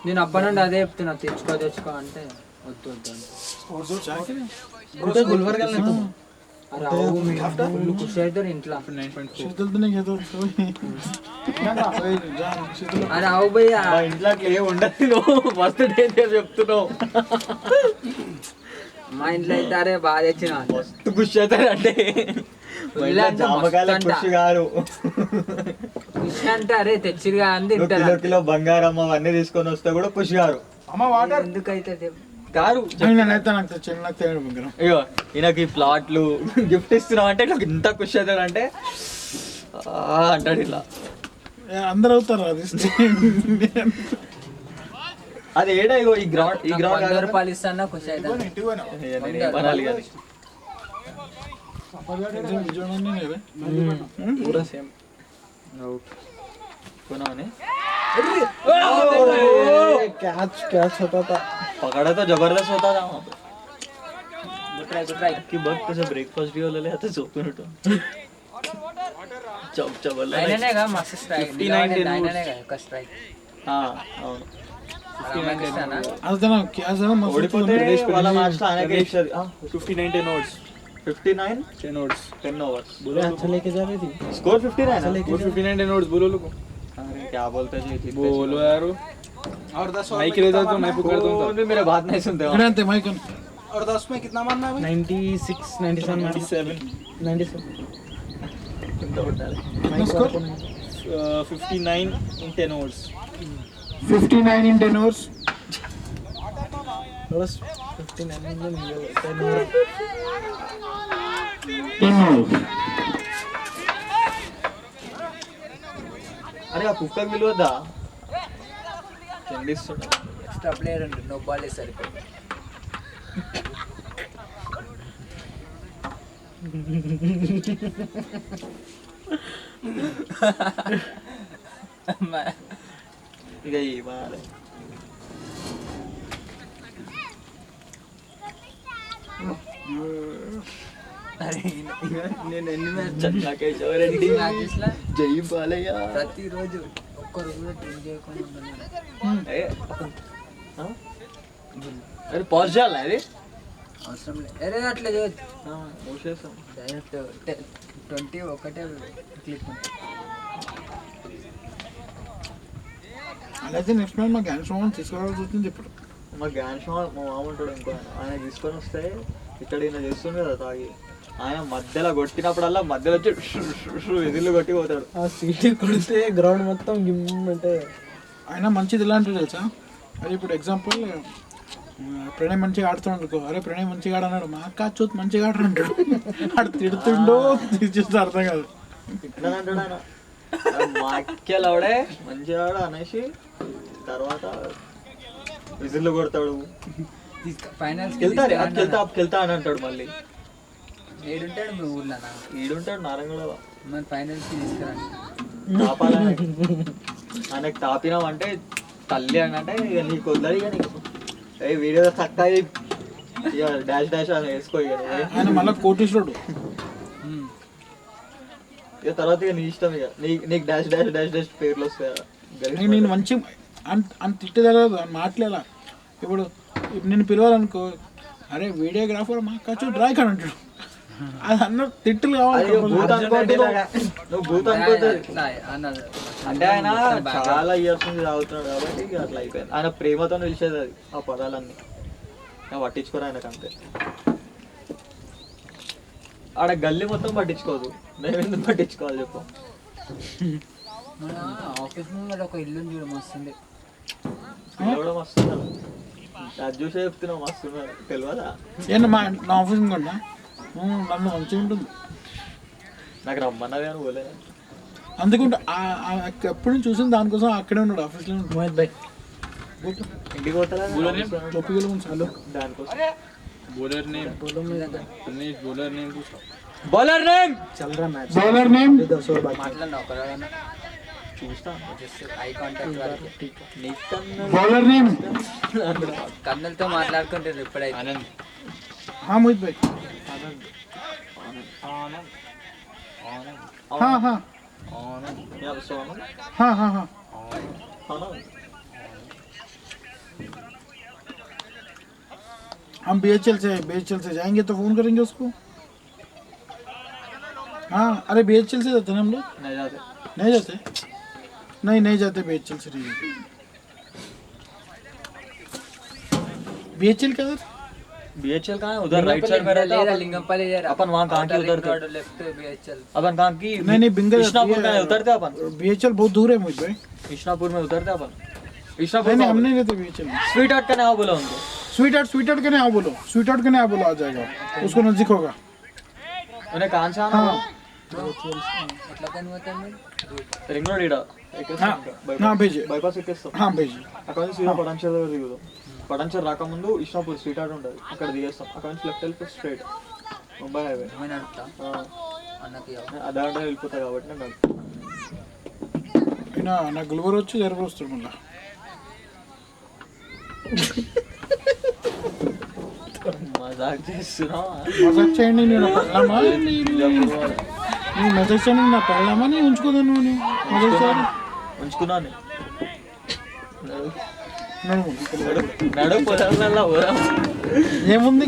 నేను అప్పటి నుండి అదే చెప్తున్నా, తెచ్చుకో అంటే వద్దు వద్దు గుల్బర్గా ఖుషి అవుతాడు ఇంట్లో. చేతులతో నీకు ఏదో అరే అవు భయ్య మా ఇంట్లో అట్లా ఏమి ఉండదు. నువ్వు మస్తు డేంజర్ చెప్తున్నావు. మా ఇంట్లో అయితే అరే బాగా తెచ్చిన మస్తు ఖుషి అవుతాడు. అంటే జామకాయల ఖుషి గారు ఖుషి అంటే అరే తెచ్చిరుగా అని కిలో తింటారు. కిలో బంగారం అవన్నీ తీసుకొని వస్తే కూడా ఖుషి గారు అమ్మ వాటర్ ఎందుకైతే గారు. నేనైతే నాకు తెచ్చాను, నాకు తెలియదు. అయ్యో ఈయనకి ప్లాట్లు గిఫ్ట్ ఇస్తున్నాం అంటే నాకు ఇంత ఖుషి అవుతాడు అంటే అంటాడు ఇలా. అందరు అవుతారు అది. అది ఏడా ఇగో ఈ గ్రౌండ్ 100 రూపాయలు ఇస్తాను ఖుషి అవుతాడు. ఏమనాలి కానీ पूरा सेम कोना कैच होता था. पकड़ा तो जबरदस्त होता था वहाँ पे. गुड ट्राई कि बघ कसं ब्रेकफास्ट भी होलेलं आता झोपून उठून चप चबल అయిననే గా మస్తు స్ట్రైక్ 59 అయిననే గా ఒక స్ట్రైక్ అవును. ఓడిపోతే వాళ్ళ మ్యాచ్ లో ఆయనకే ఇచ్చారు 59 10 overs 59 10 overs 10 overs अच्छा लेके जा रही थी. स्कोर 59 है 59 10 overs बोलो लोगों. अरे क्या बोलते जी बोलो यार. और 10 माइक ले जाओ तो मैं पुकारता हूँ. भी मेरे बात नहीं सुनते हो. माइक और 10 में कितना मारना है भाई? 96 97 97 score 59 in 10 overs 59 in 10 overs. Plus 59 में 10 ओवर. अरे ఆ కుక్క విలువదా చెండిస్తున్నా. ఎక్స్ట్రా ప్లేయర్ అంటే నో బాల్ వేసరికి ఇక ఈ బాలే అరే నేను ఎన్ని మ్యాచ్ చంద్రకేశ్వరరెడ్డి మ్యాచెస్ లో జై బాలయ్య ప్రతిరోజు ఒక్కరు కూడా డ్రింక్ చేయకుండా ఉండను. అరే పాజ్ చేయాలా ఇది అవసరం లేదు. అరే అట్లా చేయొద్దు, మూసేస్తాం. డైరెక్ట్ 20 ఒకటే క్లిక్ ఉంటుంది. అలాగే నెక్స్ట్ మ్యాచ్ మా గ్యాన్ షోన్ తీసుకోవాల్సి వచ్చింది ఇప్పుడు. మా గ్యాన్ షో మా మామ ఉంటాడు ఇంకో ఆయన తీసుకొని వస్తే ఇక్కడ ఈయన చేస్తుంది కదా తాగి ఆయన మధ్యలో కొట్టినప్పుడల్లా మధ్యలో వచ్చి ఎదురు కొట్టి పోతాడు. ఆ సీటీ కొడితే గ్రౌండ్ మొత్తం గిమ్ అంటే ఆయన మంచిది ఇలాంటివి తెలుసా. అరే ఇప్పుడు ఎగ్జాంపుల్ ప్రణయ్ మంచిగా ఆడుతున్నాడు అనుకో, అరే ప్రణయ్ మంచిగా ఆడన్నాడు, మా అక్క చూసి మంచిగా ఆడరండు ఆడు తిడుతుండో తీసేస్తే అర్థం కాదు. ఇట్లా అంటాడు ఆయన మా అక్కలవడే మంచిగా ఆడు అనేసి తర్వాత విజిల్లు కొడతాడు. ఫైనల్స్ వెళ్తారు వెళ్తా అని అంటాడు. మళ్ళీ ఏడుంటాడు మీ ఊర్లో ఈడుంటాడు నారాయణగూడ. మన ఫైనల్స్కి తీసుకురండి. తాపాలని ఆయనకు తాపినామంటే తల్లి అని అంటే ఇక నీకు వద్దరు ఇక నీకు ఏ వీడియో చక్క ఇక డాష్ డాష్ అని వేసుకో ఇక నువ్వు. ఆయన మళ్ళీ కోటీశ్వరుడు. ఇక తర్వాత ఇక నీ ఇష్టం ఇక నీకు డాష్ డాష్ డాష్ డాష్ పేర్లు వస్తాయి. నేను మంచి అంత తిట్టలేదు అని మాట్లాడాల. ఇప్పుడు నేను పిలవాలనుకో, అరే వీడియోగ్రాఫర్ మా ఖర్చు డ్రాయ్ కానీ అంటాడు. అది అన్న తిట్టులు కావాలి. భూత్ అనుకోవద్దు నువ్వు భూత్ అనుకోవద్దు. అట్లా అన్నది. అంటే ఆయన చాలా ఇయర్స్ నుంచి తాగుతున్నాడు కాబట్టి ఇక అట్లా అయిపోయింది. ఆయన ప్రేమతో నిలిచేది అది ఆ పదాలన్నీ పట్టించుకోరు ఆయనకు అంతే. ఆడ గల్లీ మొత్తం పట్టించుకోదు, మేము ఎందుకు పట్టించుకోవాలి చెప్పు. మన ఆఫీస్ ముందు ఒక ఇల్లు చూడ మస్తుంది. ఇలా కూడా మస్తున్నారు, అది చూసే చెప్తున్నావు మస్తున్నారు తెలియదా. ఏంటి నా ఆఫీస్ కన్నా నన్ను మంచిగా ఉంటుంది. నాకు రమ్మన్నది అని పోలేదు. అందుకుంటే ఎప్పుడు చూసిన దానికోసం అక్కడే ఉన్నాడు, ఆఫీస్లో ఉంటాడు. ఇంటికి పోతారా దానికోసం bowler name bowler name bowler name చల్రా మ్యాచ్ బౌలర్ నేమ్ మాట్లాడినా ఒకరోజు చూస్తా ఐ కాంటాక్ట్ వరకు బౌలర్ నేమ్ కన్నులతో మాట్లాడుకుంటారు ఇప్పుడైతే. ఆనంద్. మోహిత్ భాయ్. ఆనంద్ ఆనంద్ ఆనంద్ हाँ हाँ ఆనంద్ యా సో ఆనంద్ हाँ हाँ हाँ ఆనంద్ हम BHL से जाएंगे तो फोन करेंगे उसको. हाँ अरे BHL से जाते हैं हम लोग. नहीं जाते नहीं जाते नहीं जाते BHL से नहीं जाते. BHL क्या है? BHL कहाँ है उधर राइट साइड में रहता है लिंगमपल्ली अपन वहाँ कहाँ की उतरते लेफ्ट BHL. अपन कहाँ की नहीं बिंगल कृष्णापुर में उतरते अपन BHL बहुत दूर है मोहित भाई. कृष्णापुर में उतरते अपन कृष्णापुर नहीं में हम नहीं रहते BHL में. स्वीट हार्ट का नाम बोला उनको स्वीट हार्ट के नहीं आओ बोलो. स्वीट हार्ट के नहीं आओ बोलो, आ जाएगा उसको नजदीक होगा. उन्हें कहाँ से आना हाँ ఎట్లా కనుమవుతాను रिंग रोड इड़ा हाँ भेजिए. బైపాస్ ఎక్కేస్తాం हाँ भेजिए. అక్కడ నుంచి సీదా పటాన్చర్ దగ్గర దిగుదాం. పటాన్చర్ రాకముందు ఇష్టాపూర్ స్ట్రీట్ ఆర్ట్ ఉంటుంది, అక్కడ దిగేస్తాం. అక్కడ నుంచి లెఫ్ట్ వెళ్ళిపోయి స్ట్రైట్ ముంబై హైవే ఏమైనా అడుగుతా అన్నకి అదాంట్లో వెళ్ళిపోతాయి కాబట్టి నేను నా గుల్బర్ వచ్చి జరుపు వస్తాడు మళ్ళీ. మజాక్ చేస్తున్నావా మజాక్ చేయండి. నేను పెళ్ళామా నేను మెసేజ్ చేయండి. నా పెళ్ళామా నేను ఉంచుకోదాను. నువ్వు మెసేజ్ చేయాలి. ఉంచుకున్నాను నడుము. నడు పొలంలో పోదాం. ఏముంది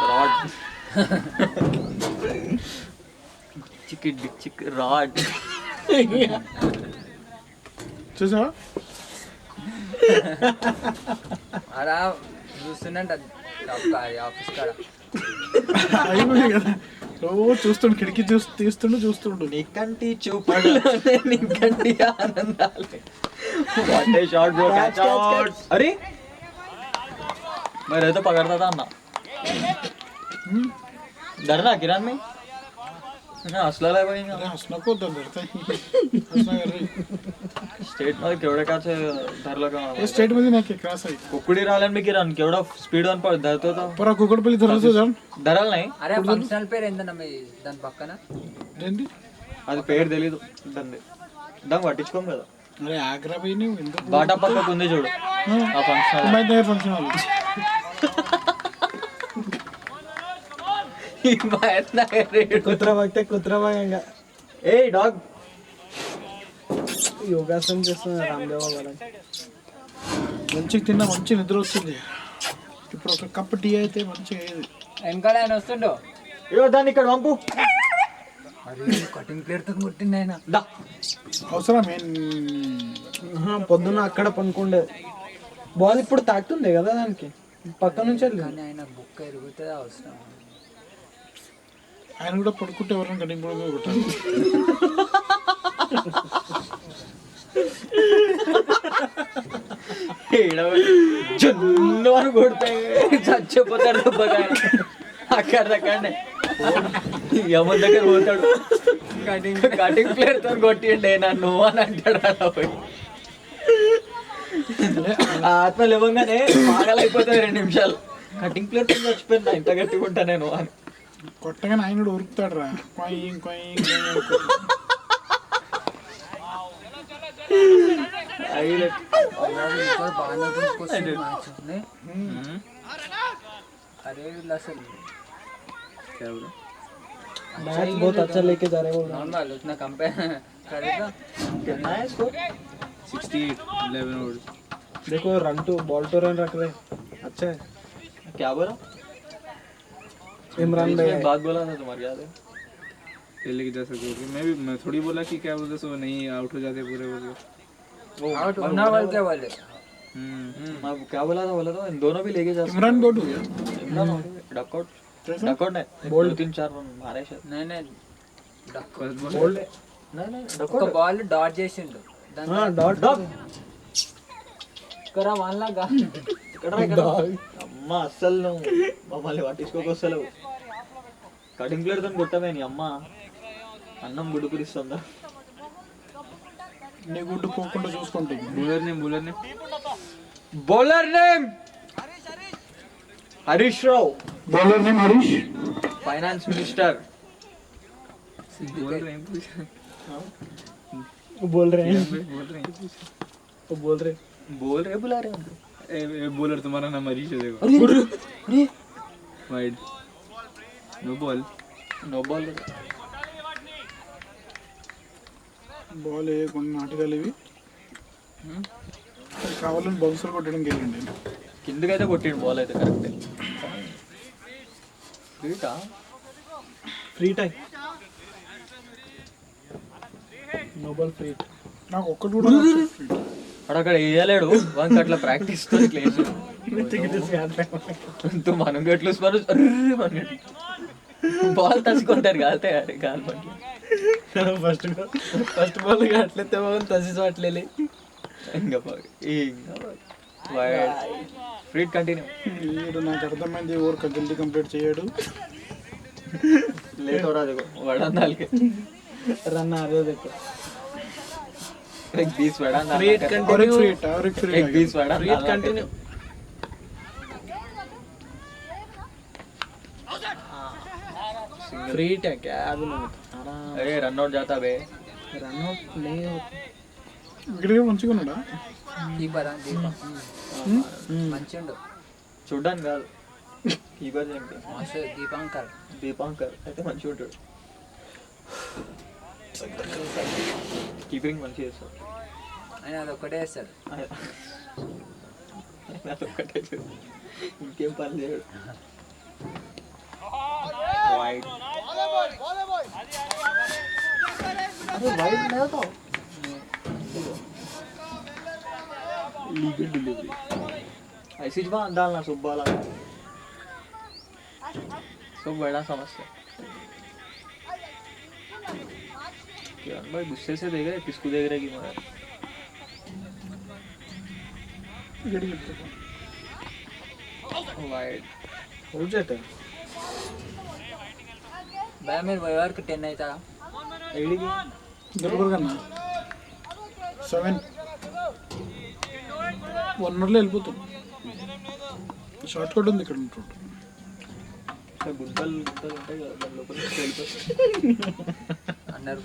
రాడ్ చిక్ రాడ్ చూసావా? అలా చూస్తున్నట్టు ఆఫీస్ కాడ అయిపోయింది కదా. రోజు చూస్తుండు, కిటికీ చూస్తుండు. నీకంటి చూపడు నీకంటి ఆనందాలే. What a shot bro, catch out. अरे मैं रहता पकड़ता था ना. डरना किरण में हसला है भाई. अरे हंसना को डरता है. हंसना कर रही स्टेट मध्ये केवढे काचे धरलं का ये स्टेट मध्ये नाही की क्रॉस आहे. कुकडी राहिल्या मी किरण केवढा स्पीड वन पण धरतो होता. परा कुकडपల్లి धरतो जाऊन धराल नाही అరే ఫంక్షనల్ పేరు ఏంటన్నా మీ దాని పక్కన ఏంటి? అది పేరు తెలీదు దాన్ని దాన్ని పట్టించుకోం కదా. అరే ఆగ్రా పోయి నువ్వు ఎందుకు బాటా పక్కకు ఉంది చూడు ఆ function Himayat Nagar function hall. కుత్రా భాగంగా ఏ డాగ్ యోగాసనం చేస్తున్నా రామ్దేవ్ వాళ్ళ. మంచిగా తిన్నా, మంచి నిద్ర వస్తుంది. ఇప్పుడు ఒక కప్ టీ అయితే మంచిగా అయ్యేది. వెనకాల ఆయన వస్తుండో ఇగో దాన్ని ఇక్కడ పంపు. అరే కటింగ్ ప్లేట్తో కొట్టింది ఆయన. దా అవసరం పొద్దున్న అక్కడ పనుకుండే బాల్ ఇప్పుడు తాకుతుండే కదా దానికి పక్క నుంచి వెళ్ళి. కానీ ఆయన బుక్క ఎరుగుతుంది అవసరం. ఆయన కూడా పడుకుంటే ఎవరైనా కటింగ్ కూడా కొట్టాలి. జున్ను అని కొడితే చచ్చిపోతాడు దెబ్బగా. అక్కడ దగ్గరనే ఎవరి దగ్గర పోతాడు. కటింగ్ ప్లేయర్ తో కొట్టిండే నన్ను అని అంటాడు. అలా పోయి ఆత్మ లేవంగానే పాగలైపోతాయి 2 నిమిషాలు. కటింగ్ ప్లేయర్ తో చచ్చిపోయినా ఇంత గట్టిగా ఉంటా నేను అని. కొట్టగానే ఆయన కూడా ఉరుకుతాడు రా కొయ్యం కొయ్యం హైలైట్. బాగానే గుర్తుకొస్తుంది మ్యాచ్. अरे असल क्या बोला? मैच बहुत अच्छा लेके जा रहे हो नॉर्मल उतना कंपेयर करेगा. कितना है स्कोर? 68 11 ओवर्स. देखो run to ball to run रख रहे अच्छा है. क्या बोला? इमरान बीच भाई में बात बोला था तुम्हारे याद है? खेलने की जा सके मैं थोड़ी बोला कि क्या बोलते सो नहीं आउट हो जाते पूरे बोल वो आउट होना वाले क्या वाले मैं क्या बोला था इन दोनों भी लेके जा सकते. इमरान बोट हो गया डकआउट कैसा? डकआउट नहीं बोल्ड 3-4 रन मारे शायद. नहीं नहीं फर्स्ट बॉल बोल्ड नहीं ఒక डकआउट బాల్ డాట్ చేసిండు हाँ डॉट కరా వాళ్ళగా ఇక్కడ అమ్మ అస్సలు నువ్వు మమ్మల్ని పట్టించుకోకొస్తలేవు. కటింగ్ ప్లేయర్ తో కొట్టమే నీ అమ్మ అన్నం గుడుకురిస్తుందా? నీ గుడ్డు పోకుండా చూసుకుంటుంది. बॉलर ने bowler name Harish Rao, bowler name Harish. Finance minister. बोल रहे हैं पूछ बोल रहे हैं बोल रहे हैं वो बोल रहे बोल रहे बुला रहे हमको. बॉलर तुम्हारा नाम हरीश है देखो. अरे wide no ball. No ball ball కొన్ని నాటకాలు ఇవి కావాలని బౌన్సర్ కొట్టడానికి వెళ్ళండి. కిందకైతే కొట్టిండు బాల్ అయితే కరెక్ట్. ఫ్రీటా free time no ball free నాకు ఒక్కటి కూడా అక్కడ వేయలేడు వానికి అట్లా ప్రాక్టీస్ తో క్లేజ్ తు మనం గట్లు మనం బాల్ తసుకుంటారు కాలితే గాలి పట్ల फर्स्ट बॉल घातले तेव्हा तशीच वाटलेली ఇంకా ఫ్రీ కంటిన్యూ. వీడు నాకు అర్థమైంది ఓవర్ జల్దీ కంప్లీట్ చేయడు. లేట్ हो रहा देखो वड़ा डाल के रन आ रहे हो देखो एक 20 वड़ा डाल फ्री और एक कंटिन्यू फ्री और एक फ्री एक 20 वड़ा फ्री कंटिन्यू फ्री टैक क्या अभी नहीं अरे रन आउट जाता बे. रन आउट नहीं होता వికెట్ మంచిగా ఉన్నాడా? కీపర్ మంచిండు చూడ్డానికి కాదు కీపర్ ఏంటి మాస్టర్ దీపాంకర్ దీపాంకర్ అయితే మంచిగా ఉంటాడు. కీపింగ్ మంచిగా చేస్తాడు. ఆయన అదొక్కటే వేస్తాడు. అదొక్కటే చేస్తాడు. ఇంకేం పని చేయడు. వైడ్ अरे वाइड नहीं होता लीगल डिलीवरी ऐसी जबान डालना सब बाला सब बड़ा समस्या. क्या भाई गुस्से से देख रहे किसको देख रहे कि मैं వికెట్ చెప్తాను. वाइड हो जाता భయ మీరు వరకు 10 అవుతా एडी की దొరకరు కన్నా 7 1 ఓవర్లో వెళ్ళిపోతాం. షార్ట్ కట్ ఉంది ఇక్కడ ఉంటుంటాం. గుంటలు గుంటలు ఉంటాయి కదా దాని లోపల వెళ్ళిపోతాయి. అన్నారు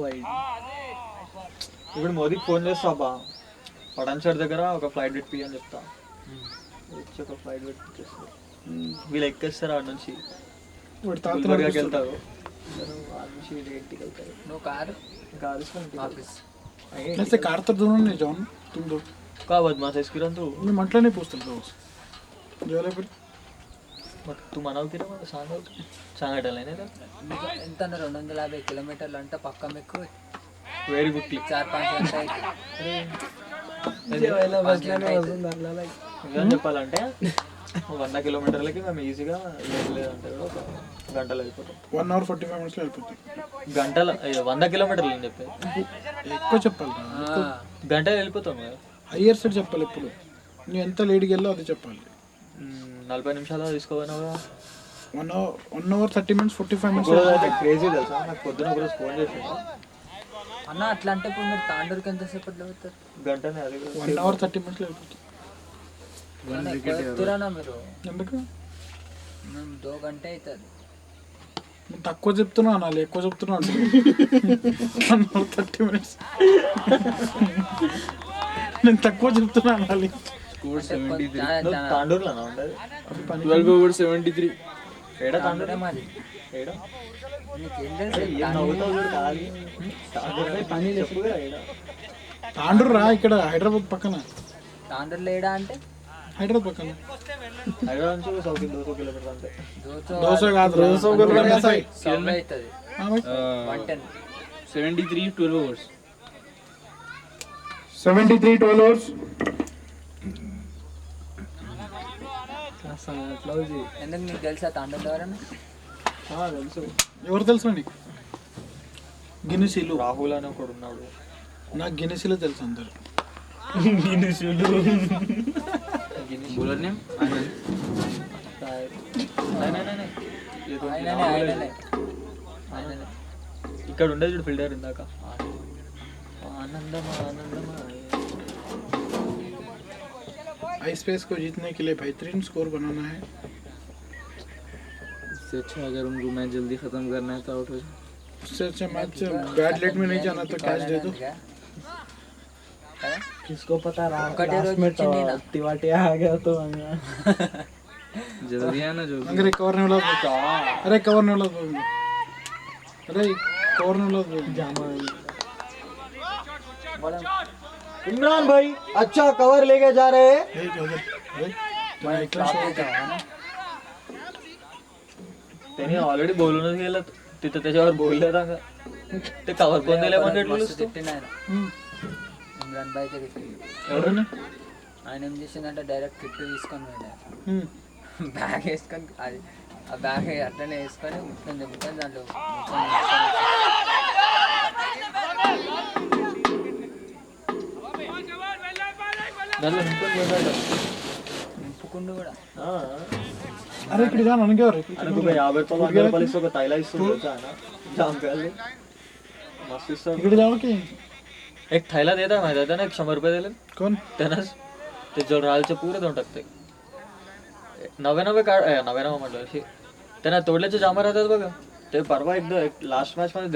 वाइड ఇప్పుడు మోదీకి ఫోన్ చేస్తా బా పటాన్ సార్ దగ్గర ఒక ఫ్లైట్ పెట్టి అని చెప్తా. వచ్చి ఒక ఫ్లైట్ పెట్టిస్తారు వీళ్ళు ఎక్కేస్తారు ఆడ నుంచి వాడి తాత గుల్బర్గాకి వెళ్తారు. ఆడ నుంచి వీళ్ళు ఇంటికి వెళ్తారు. నువ్వు కారు కారు తీసుకొని ఆఫీస్ ऐसे कार तर दोनों नहीं जाओ ना तुम दो. का बदमाश है किरण तू मैं मंटला नहीं पूछता रोज जो है फिर मग तू म्हणाव की रे मला सांगायला नाही ना ఎంత 250 కిలోమీటర్లు అంటే పక్క మీకు व्हेरी गुड क्लिक 4-5 గంటలు जेवायला बसल्याने बसून धरलेला నిజం చెప్పాలంటే 100 కిలోమీటర్లకి మేము ఈజీగా లేదంటే కూడా ఒక గంటలో వెళ్ళిపోతాం. 1 hour 45 minutes లో వెళ్ళిపోతాం. గంటల 100 కిలోమీటర్లు అని చెప్పి ఎక్కువ చెప్పాలి గంటలో వెళ్ళిపోతాం కదా. హయ్యర్ సైడ్ చెప్పాలి ఎప్పుడు నువ్వు ఎంత లేట్కి వెళ్ళో అది చెప్పాలి. 40 నిమిషాలు తీసుకోపోయినా కూడా 1 hour 30 minutes 45 minutes అయితే క్రేజీ తెలుసా. నాకు పొద్దున ఒకరోజు ఫోన్ చేసిండు అన్న అట్లా అంటే ఇప్పుడు మీరు తాండూరుకి ఎంతసేపట్లో పోతారు గంటనే అది 1 hour 30 minutes లో వెళ్ళిపోతాం. తిరానా మీరు ఎందుకు మేము 2 గంటే అవుతుంది. నువ్వు తక్కువ చెప్తున్నావు అనాలి, ఎక్కువ చెప్తున్నావు అంటే 30 minutes. నేను తక్కువ చెప్తున్నా అనాలి. స్కోర్ 73. నువ్వు తాండూరులోనా ఉండేది? 12 overs 73. ఏడా తాండూరు? తాండూరే మాది. ఏడా? నీకేం తెలుసు? ఏం నవ్వుతావు చూడు కాదు. తాండూరు చెప్పుగా ఏడా? తాండూరు రా, ఇక్కడ హైదరాబాద్ పక్కన. తాండూరులో ఏడా అంటే హైదరాబాద్ పక్కన. హైదరాబాద్ నుంచి 200 కిలోమీటర్లు అంతే. దోశ కాదు, అవుతుంది 110. 73 12 overs. 73 12 overs. ఎందుకు నీకు తెలుసా తాండూరులో ఎవరన్నా? తెలుసు. ఎవరు తెలుసు నీకు? గిన్నిసీలు. రాహుల్ అని ఒకడు ఉన్నాడు. నాకు గిన్నిసీలు తెలుసు అందరు. Bowler name Anand. ఆయననే. ఇక్కడ ఉండేది చూడు ఫిల్టర్ ఇందాక. ఆనందమా ఆనందమా. आई स्पेस को जीतने के लिए बेहतरीन स्कोर बनाना है. इससे अच्छा अगर उनको मैच जल्दी खत्म करना है तो आउट हो जाए. उससे अच्छा मैच बैड लेट में नहीं जाना तो कैच दे दो. किसको पता रहा ఒకటే రోజు వచ్చింది నా. तिवाटी आ गया तो जल्दी आना जो भी. अरे कवर नहीं वाला. अरे कवर नहीं वाला. अरे कवर नहीं वाला. जामा इमरान भाई अच्छा कवर लेके जा रहे हैं. हे जोधर. अरे मैं एकला शॉट. त्याने ऑलरेडी बोलूनच गेलं तिथं, त्याच्यावर बोलले का ते कवर कोण दिले म्हणजे మస్తు తిట్టిండు ఆయన. ఇమ్రాన్ భాయ్ అయితే తిట్టిండు. ఎవరన్నా? ఆయన ఏం చేసిందంటే డైరెక్ట్ కిట్ తీసుకొని పోయినా, హ్మ్. బ్యాగ్ వేసుకొని అది ఆ బ్యాగ్ అట్లనే వేసుకొని మొత్తం చెప్తాను దాంట్లో దాంట్లో నింపుకొని పోతాడు. నింపుకుండు కూడా. अरे इकडे जा ना नंगे. ఆయనకు ఒక 50 రూపాయలు 100 రూపాయలు ఇస్తే ఒక తైలా ఇస్తుంది తెలుసా ఆయన? జాంకాయలు मस्त इस्ताड. इकडे जाओ की. एक थैला देता माहिती आहे ना, 100 रुपये दिले कोण? त्यानंच ते जोरालचे पुरे देऊन टाकते. नवे म्हटलं अशी त्यांना तोडल्याचे जामा राहतात बघा, ते परवा एकदा एक लास्ट मॅच मध्ये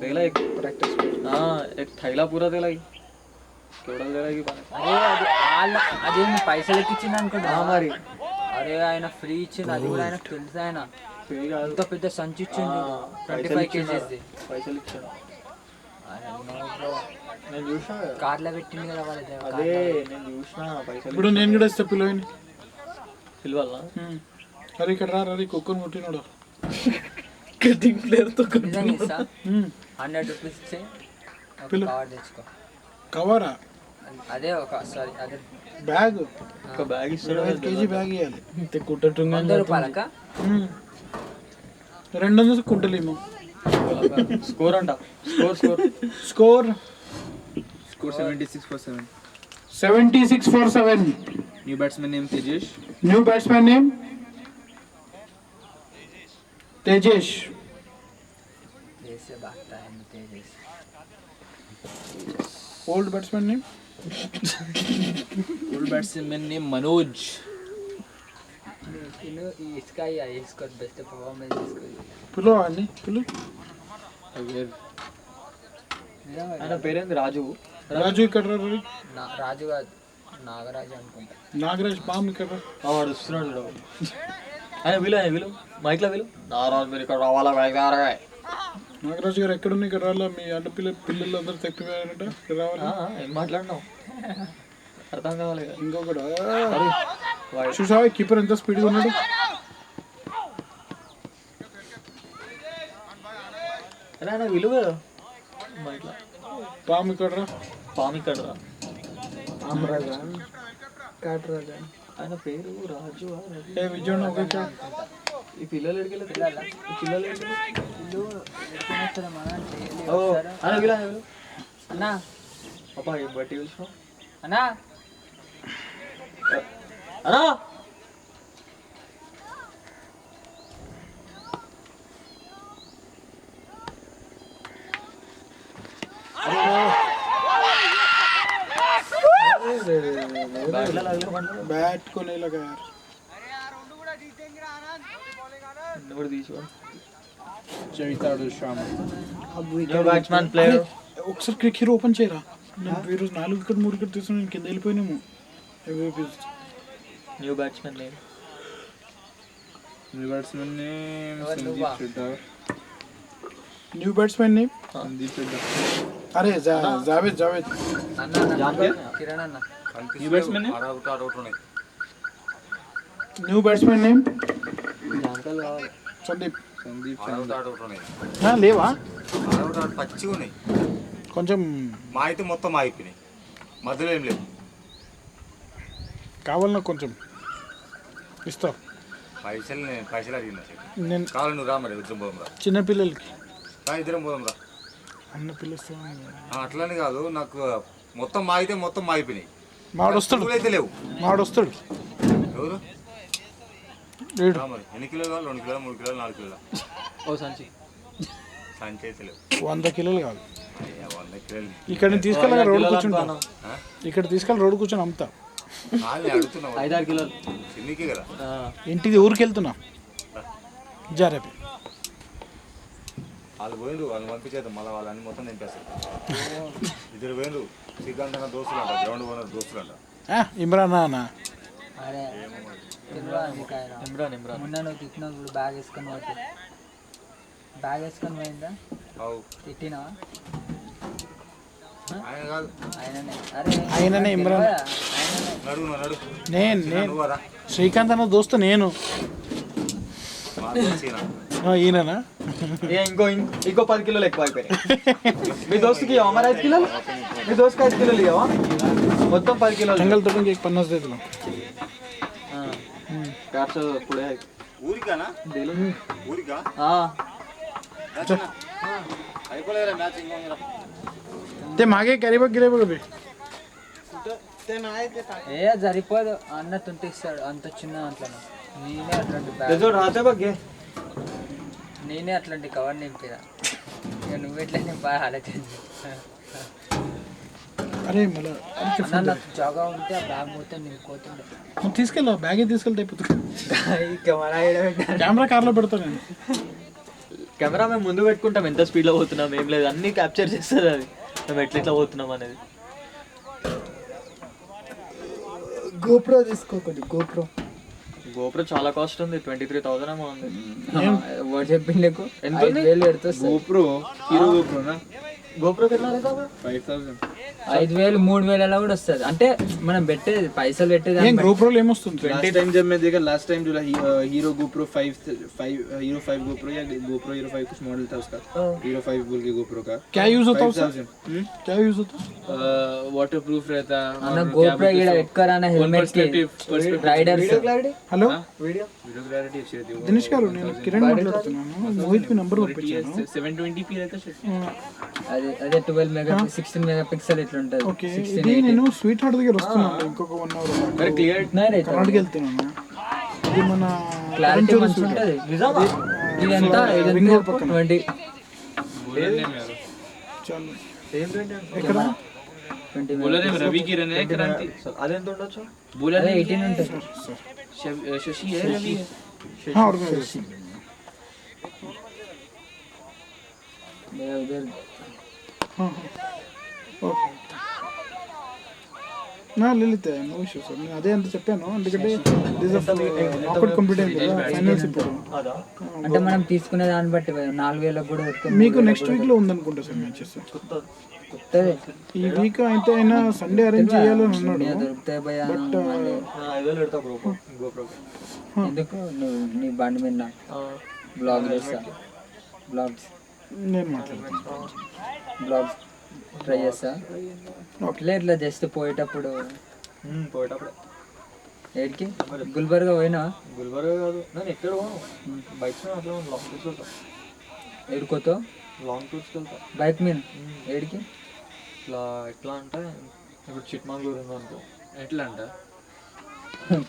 दिला एक प्रॅक्टिस. हा एक थैला पुरा दिला की केवढा दिला की पाणी. అరే అది అదేమి పైసలకి ఇచ్చింది అనుకుంటా. हा मारी అరే ఆయన ఫ్రీ ఇచ్చింది, అది కూడా ఆయనకు తెలుసు. ఆయన फ्री కాదు, ఇంత పెద్ద సంచి ఇచ్చింది పైసలు 25 ఇచ్చిండు. kgs. పైసలు ఇచ్చాను ఆయన no bro. నేను చూసిన కదా. కార్లో పెట్టింది కదా వాళ్ళ అదే నేను చూసిన పైసలు ఇప్పుడు నేను కూడా ఇస్తా పిల్లవాడిని. పిలవాలా? అరే ఇక్కడ రా రే కుక్కను కొట్టినాడు. कटिंग प्लेयर तो నిజంగా ఇస్తా 100 రూపీస్ ఇచ్చి ఒక పిలు. కవర్ తెచ్చుకో. కవరా? అదే ఒక సారీ అదే బ్యాగ్. ఒక బ్యాగ్ ఇస్తాడు 5 kg బ్యాగ్ ఇవ్వాలి. ते कुटटुंगा 100 రూపాయలక 200 కుంటలేము. స్కోర్ అంట. Score Score 76 for 7. 76 for 7. New batsman name Tejesh. New batsman name Tejesh. చేసే బాగా ఆయన చేసి old batsman name Old batsman name Manoj. इसका ही है, इसको बेस्ट परफॉर्मेंस इसको పిలో అండి పిలు. Again. ఆయన పేరేంది? రాజు. రాజు ఇక్కడ రా రే. రాజు కాదు, నాగరాజు అనుకుంటా. నాగరాజ్ పామ్ ఇక్కడ రా. వాడు వస్తున్నాడు చూడు. ఆయన విలు మైక్లో విలు. నారాజు మీరు ఇక్కడ రావాలా? నాగరాజు గారు ఎక్కడున్నా ఇక్కడ రాలా? మీ పిల్లలు అందరూ తప్పిపోయారంట. ఇక్కడ రావాలి. ఏం మాట్లాడినావు అర్థం కావాలి కదా. ఇంకొకడు వాడు చూసావా కీపర్ ఎంత స్పీడ్గా ఉన్నాడు. అరే ఆయన విలువ మైక్లో. పామ్ ఇక్కడ రా. పాము ఇక్కడ రా. आमराजा काटराजा ఆయన పేరు రాజు. ఏ విజయ్ ఒక ఈ పిల్లలు ఎడికెళ్ళి ఈ పిల్లలు అన్నా ఆయన విలు అన్నా అబ్బా ఏం బట్టి పిలిచినావు అన్నా అన్నా. बैट को नहीं लगा यार. నన్ను కూడా తీసుకో. చవితాడు శ్యామ. New batsmen player. ఒకసారి క్రికెట్ ఓపెన్ చేయరా. నేను ఈరోజు 4 వికెట్ 3 వికెట్ తీసుకుని నేను కింద వెళ్ళిపోయినాము. New batsmen name. New batsmen name Sandeep Chadda. New batsmen name Sandeep Chadda. అరే జావేద్ అన్న కిరణ్ అన్న new batsmen name new batsmen name Sandeep. లేవా పచ్చిగా ఉన్నాయి కొంచెం మా అయితే మొత్తం ఆగిపోయినాయి, మధ్యలో ఏం లేవు. కావాలన్నా కొంచెం ఇస్తావు. పైసలు అడిగినా నేను కావాలి, నువ్వు రా మరి ఇద్దరం పోదాం రా. చిన్నపిల్లలకి ఇద్దరం పోదాం రా. అన్న పిలుస్తా. అట్లని కాదు, నాకు మొత్తం మా అయితే మొత్తం ఆగిపోయినాయి. మాడొస్తాడు అయితే లేవు. మాడొస్తాడు. ఎవరు లేడు. రా మరి. ఎన్ని కిలోలు కావాలి? 2 కిలోలు 3 కిలోలు 4 కిలోలు ఓ సంచి. సంచి అయితే లేవు. 100 కిలోలు కాదు. 100 కిలోలు ఇక్కడ నేను తీసుకెళ్ళి రోడ్డు కూర్చుంటాను. ఇక్కడ తీసుకెళ్ళి రోడ్డు కూర్చొని అమ్ముతా. అడుగుతున్నావు 5-6 కిలోలు చిన్నకే కదా. ఇంటిది ఊరికి వెళ్తున్నా. జారేపి వాళ్ళు పోయిండ్రు, వాళ్ళని పంపించేద్దాం. మళ్ళీ వాళ్ళని మొత్తం నింపేస్తారు. ఇద్దరు పోయిండ్రు. శ్రీకాంత్ అన్న దోస్తులు అంట, గ్రౌండ్ ఓనర్ దోస్తులు అంట. ఇమ్రాన్ అన్న. అరే ఇమ్రాన్. మొన్న నువ్వు తిట్టినావు ఇప్పుడు బ్యాగ్ వేసుకొని పోతే బ్యాగ్ వేసుకొని పోయిందా అవు తిట్టినావా? ఆయన కాదు, ఆయననే. అరే ఆయననే ఇమ్రాన్. ఆయననే. నడు నేను నువ్వు కదా శ్రీకాంత్ అన్న దోస్తు నేను. మా దోస్తు ఈయన. ఈయననా? ఇంకో 10 కిలోలు ఎక్కువ అయిపోయినాయి. మీ దోస్తుకి ఇవ్వమా మరి 5 కిలోలు? మీ దోస్తుకి 5 కిలోలు ఇవ్వవా? మొత్తం 10 కిలోలు. जंगल तोड़ेंगे एक 50 दे दो. 400 पुढे आहे. ఊరికానా? दिलो. ఊరికా? అయిపోలేరా మ్యాచ్ ఇంకో. ते मागे कॅरी बघ गिरे बघ बे. ఏ సరిపోదు అన్న తుంటిస్తాడు అంత చిన్న దాంట్లో. నేనే అట్లాంటి బ్యాగ్ त्याचं राहते बघ घे. నేనే అట్లాంటి కవర్ నింపిరా. ఇక నువ్వు ఎట్లా నింపా ఆలోచించి. अरे मला అన్న నాకు జాగా ఉంటే ఆ బ్యాగ్ మొత్తం నింపుకోతుండే. నువ్వు తీసుకెళ్ళా బ్యాగే తీసుకెళ్తే అయిపోతుంది. కెమెరా కార్లో పెడతాను నేను. కెమెరా మేము ముందు పెట్టుకుంటాం, ఎంత స్పీడ్లో పోతున్నాం ఏం లేదు అన్నీ క్యాప్చర్ చేస్తుంది అది, మేము ఎట్లా పోతున్నాం అనేది. గోప్రో తీసుకోకండి. గోప్రో గోప్రో చాలా కాస్ట్ ఉంది, 23,000 ఏమో ఉంది. వాడు చెప్పింది నీకు ఎంత ఉంది? 5,000 పెడుతుంది. GoPro hero గోప్రోనా? గోప్రోకి ఎట్లా అవుతుంది? 5,000. 5,000 3,000 అలా కూడా వస్తుంది. అంటే మనం పెట్టేది పైసలు పెట్టేది ఏం GoProలో ఏమొస్తుంది? लास्ट टाइम जब मैं देखा लास्ट टाइम जो हीरो GoPro 5 हीरो 5 GoPro या GoPro हीरो 5 कुछ मॉडल था उसका, हीरो 5 बोल के GoPro का क्या यूज होता है उसका? 5,000. क्या यूज होता है? वाटर प्रूफ रहता అన్న గోప్రో ఇక్కడ పెట్టుకోరాన హెల్మెట్ కి riders. Hello video video clarity अच्छी रहती है. దినేష్ గారు నేను కిరణ్ మాట్లాడుతున్నాను. మోహిత్ మీ నంబర్ పంపించాను. 720p रहता है. అదే 12 మెగా 16 మెగా పిక్సెల్ ఇట్లా ఉంటుంది. ఓకే ఇది నేను స్వీట్ హార్ట్ దగ్గర వస్తున్నాను ఇంకొక 1 అవర్. अरे क्लियर కర్ణాటక వెళ్తున్నాను. ఇది మన క్లారిటీ మంచిగా ఉంటుంది. నిజమా? ఇది ఎంత? ఇది 20 बोलने में यार చాలు. ఏం రేంజ్ అంటే? ఎక్కడ 20 बोला रे रवि किरण है क्रांति అదెంత ఉండొచ్చు? बोला అదే नहीं 18 ఉంటుంది. शशि है रवि है. हाँ ऑर्गेनाइजेशन उधर हाँ ఓకే నా లేలితే నో ఇష్యూ సార్. నేను అదే అంత చెప్పాను ఎందుకంటే అప్పుడు కంప్లీట్ అయింది కదా ఫైనల్స్ ఇప్పుడు. అదా? అంటే మనం తీసుకునే దాన్ని బట్టి 4,000 కూడా వస్తుంది. మీకు నెక్స్ట్ వీక్ లో ఉందనుకుంటా సార్ మ్యాచెస్. కొత్తది ఈ వీక్ అయితే అయినా సండే అరేంజ్ చేయాలని అన్నాడు. దొరుకుతాయి భయ. బట్ 5,000 పెడతా గోప్రోకి. ఎందుకు నువ్వు నీ బండి మీద బ్లాగ్ చేస్తా. బ్లాగ్స్ నేను మాట్లాడతాను. బ్లాగ్స్ ట్రై చేస్తా. ఇట్లా ఇట్లా జస్ట్ పోయేటప్పుడు పోయేటప్పుడే ఏడికి గుల్బర్గా పోయినా గుల్బర్గా కాదు, నేను ఎక్కడ పోను బైక్స్ మీద అట్లా లాంగ్ టూర్స్కి వెళ్తా. ఏడుకోతో లాంగ్ టూర్స్కి వెళ్తా బైక్ మీద ఏడికి. ఇట్లా ఎట్లా అంటే ఇప్పుడు చిట్మంగళూరు ఉంది అనుకో, ఎట్లా అంట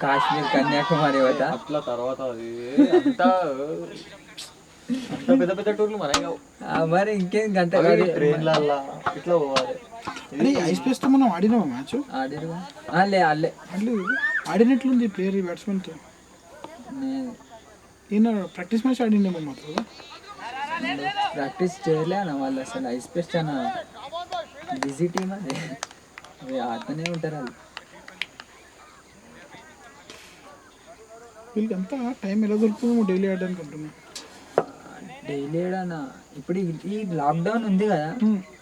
కాశ్మీర్ కన్యాకుమారి పోతా. అట్లా తర్వాత అది అంతా పెద్ద పెద్ద టూర్లు మనకి కావు. మరి ఇంకేం గంట ట్రైన్లల్లా ఇట్లా పోవాలి. అరే ఐస్ పేస్ తో మనం ఆడినామా మ్యాచ్? ఆడిరు అల్లే అల్లే ఆడినట్లుంది ప్లేయర్ ఈ బ్యాట్స్మెన్ తో. ఈయన ప్రాక్టీస్ మ్యాచ్ ఆడిండేమో మాత్రం ప్రాక్టీస్ చేయలే అన్న వాళ్ళు అసలు ఐస్పేస్ చాలా బిజీ టీమ్ అది అవి ఆడుతూనే ఉంటారు వాళ్ళు. వీళ్ళకి అంతా టైం ఎలా దొరుకుతుందో డైలీ ఆడడానికి అంటున్నా. డైలీ ఏడన్నా ఇప్పుడు ఈ లాక్డౌన్ ఉంది కదా,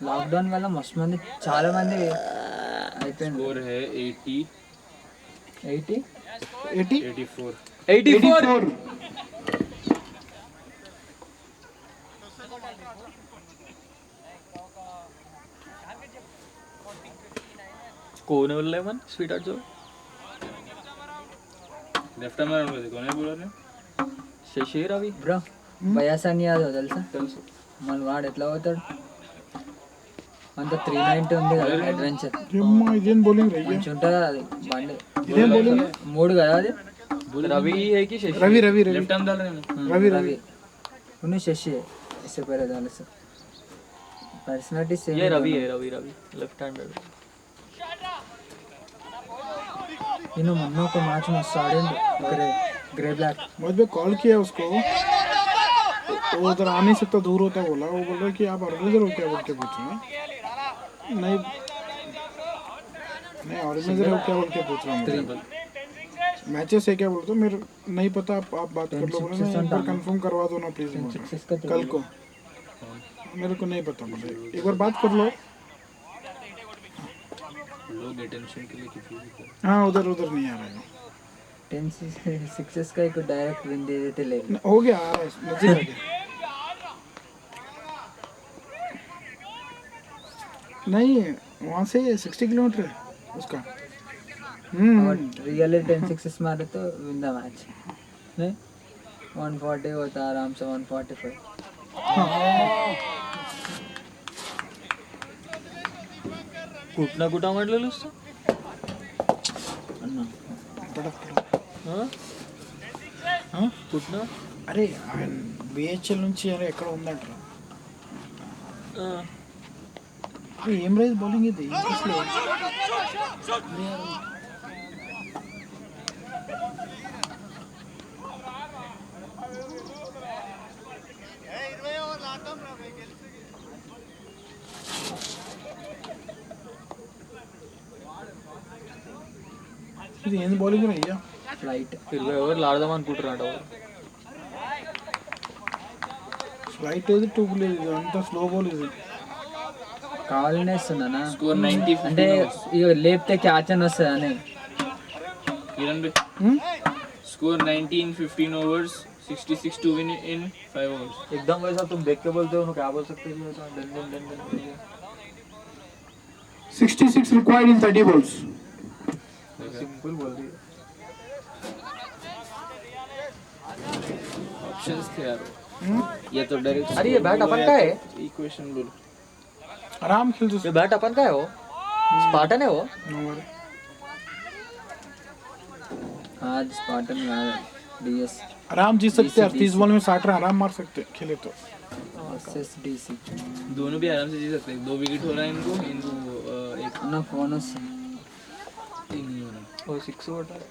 లాక్డౌన్ వల్ల మస్తు మంది చాలా మంది అయిపోయింది. स्कोर है 80 80 84 84 कोण बोललाय मन स्वीट आर्ट जो लेफ्ट में होते कौन है बॉलर ने శశి రవి బ్రో బయాసాని యాదవ్ తెలుసా? తెలుసు. మళ్ళీ వాడు ఎట్లా పోతాడు? అంత 390 ఉంది కదా అడ్వెంచర్, ఏమ్మా ఇదేం బౌలింగ్ రయ్యా, మంచి ఉంటుంది అది బండి. ఇదేం బౌలింగ్. 3 కదా అది. रवि है कि शशि? రవి రవి రవి लेफ्ट आर्म डाल रहे हैं రవి రవి रवि उन्हें शशि है इससे पहले डाले से पर्सनालिटी सेम ये रवि है, रवि रवि लेफ्ट हैंडेड. इन्हों मन्नों को मैच में साड़े ग्रे ब्लैक मुझ पे कॉल किया उसको, वो उधर आ नहीं सकता, दूर होता बोला. वो बोल रहा कि आप ऑर्गेनाइजर हो क्या बोल के पूछ रहे हैं. नहीं नहीं ऑर्गेनाइजर हो क्या बोल के पूछ रहा हूँ. मैचेस है क्या बोलते हो, मेरे नहीं पता, आप बात कर लो बोले. एक बार कंफर्म करवा दो ना प्लीज कल को, मेरे को नहीं पता बोले. एक बार बात कर लो. लोग अटेंशन के लिए किसी को हाँ उधर उधर नहीं आ रहा है. 10 सिक्सेस का एक डायरेक्ट विन दे देते ले. हो गया आ रहा है नजदीक आ गया. नहीं वहाँ से 60 किलोमीटर है उसका. और रियली 10 सिक्सेस मारे तो विन द मैच. नहीं 140 होता आराम से 145. कुठं कुठं म्हटलेलं असतं अन्ना पड़ा पड़ा. कुठनं అరే బిహెచ్ఎల్ నుంచి అరే ఎక్కడ ఉందంటారా. ఏం రైజ్ బౌలింగ్ ఇది అసలు. ఇది ఏంది బౌలింగ్ అయ్యా. फ्लाइट 20 ఓవర్లు ఆడదాం అనుకుంటున్నాడు. ఫ్లైట్ ఏది టూబ్ లేదు, ఇది అంతా స్లో బాల్ ఇది. కావాలనే ఇస్తున్నానా स्कोर 90 అంటే ఇక లేపితే క్యాచ్ అని వస్తుంది అని. किरण भाई score 19 15 overs 66 to win in 5 overs. एकदम वैसा तुम देख के बोलते हो, क्या बोल सकते हो? Done done done done 66 required in 30 balls. Simple बोल दिया. ऑप्शंस थे यार. ये तो डायरेक्ट. अरे ये बैट अपन का है? इक्वेशन बोल. आराम खेल दो. ये बैट अपन का है वो? स्पार्टन है वो? हमारे आज स्पार्टन डीएस आराम जीत सकते हैं. 30 बॉल में 60 रन आराम मार सकते हैं खेले तो. एसएसडीसी दोनों भी आराम से जीत सकते हैं. 2 विकेट हो रहा है इनको एक ना फोन वస్తుంది. 3 नहीं होना. वो 6 ఓవర్.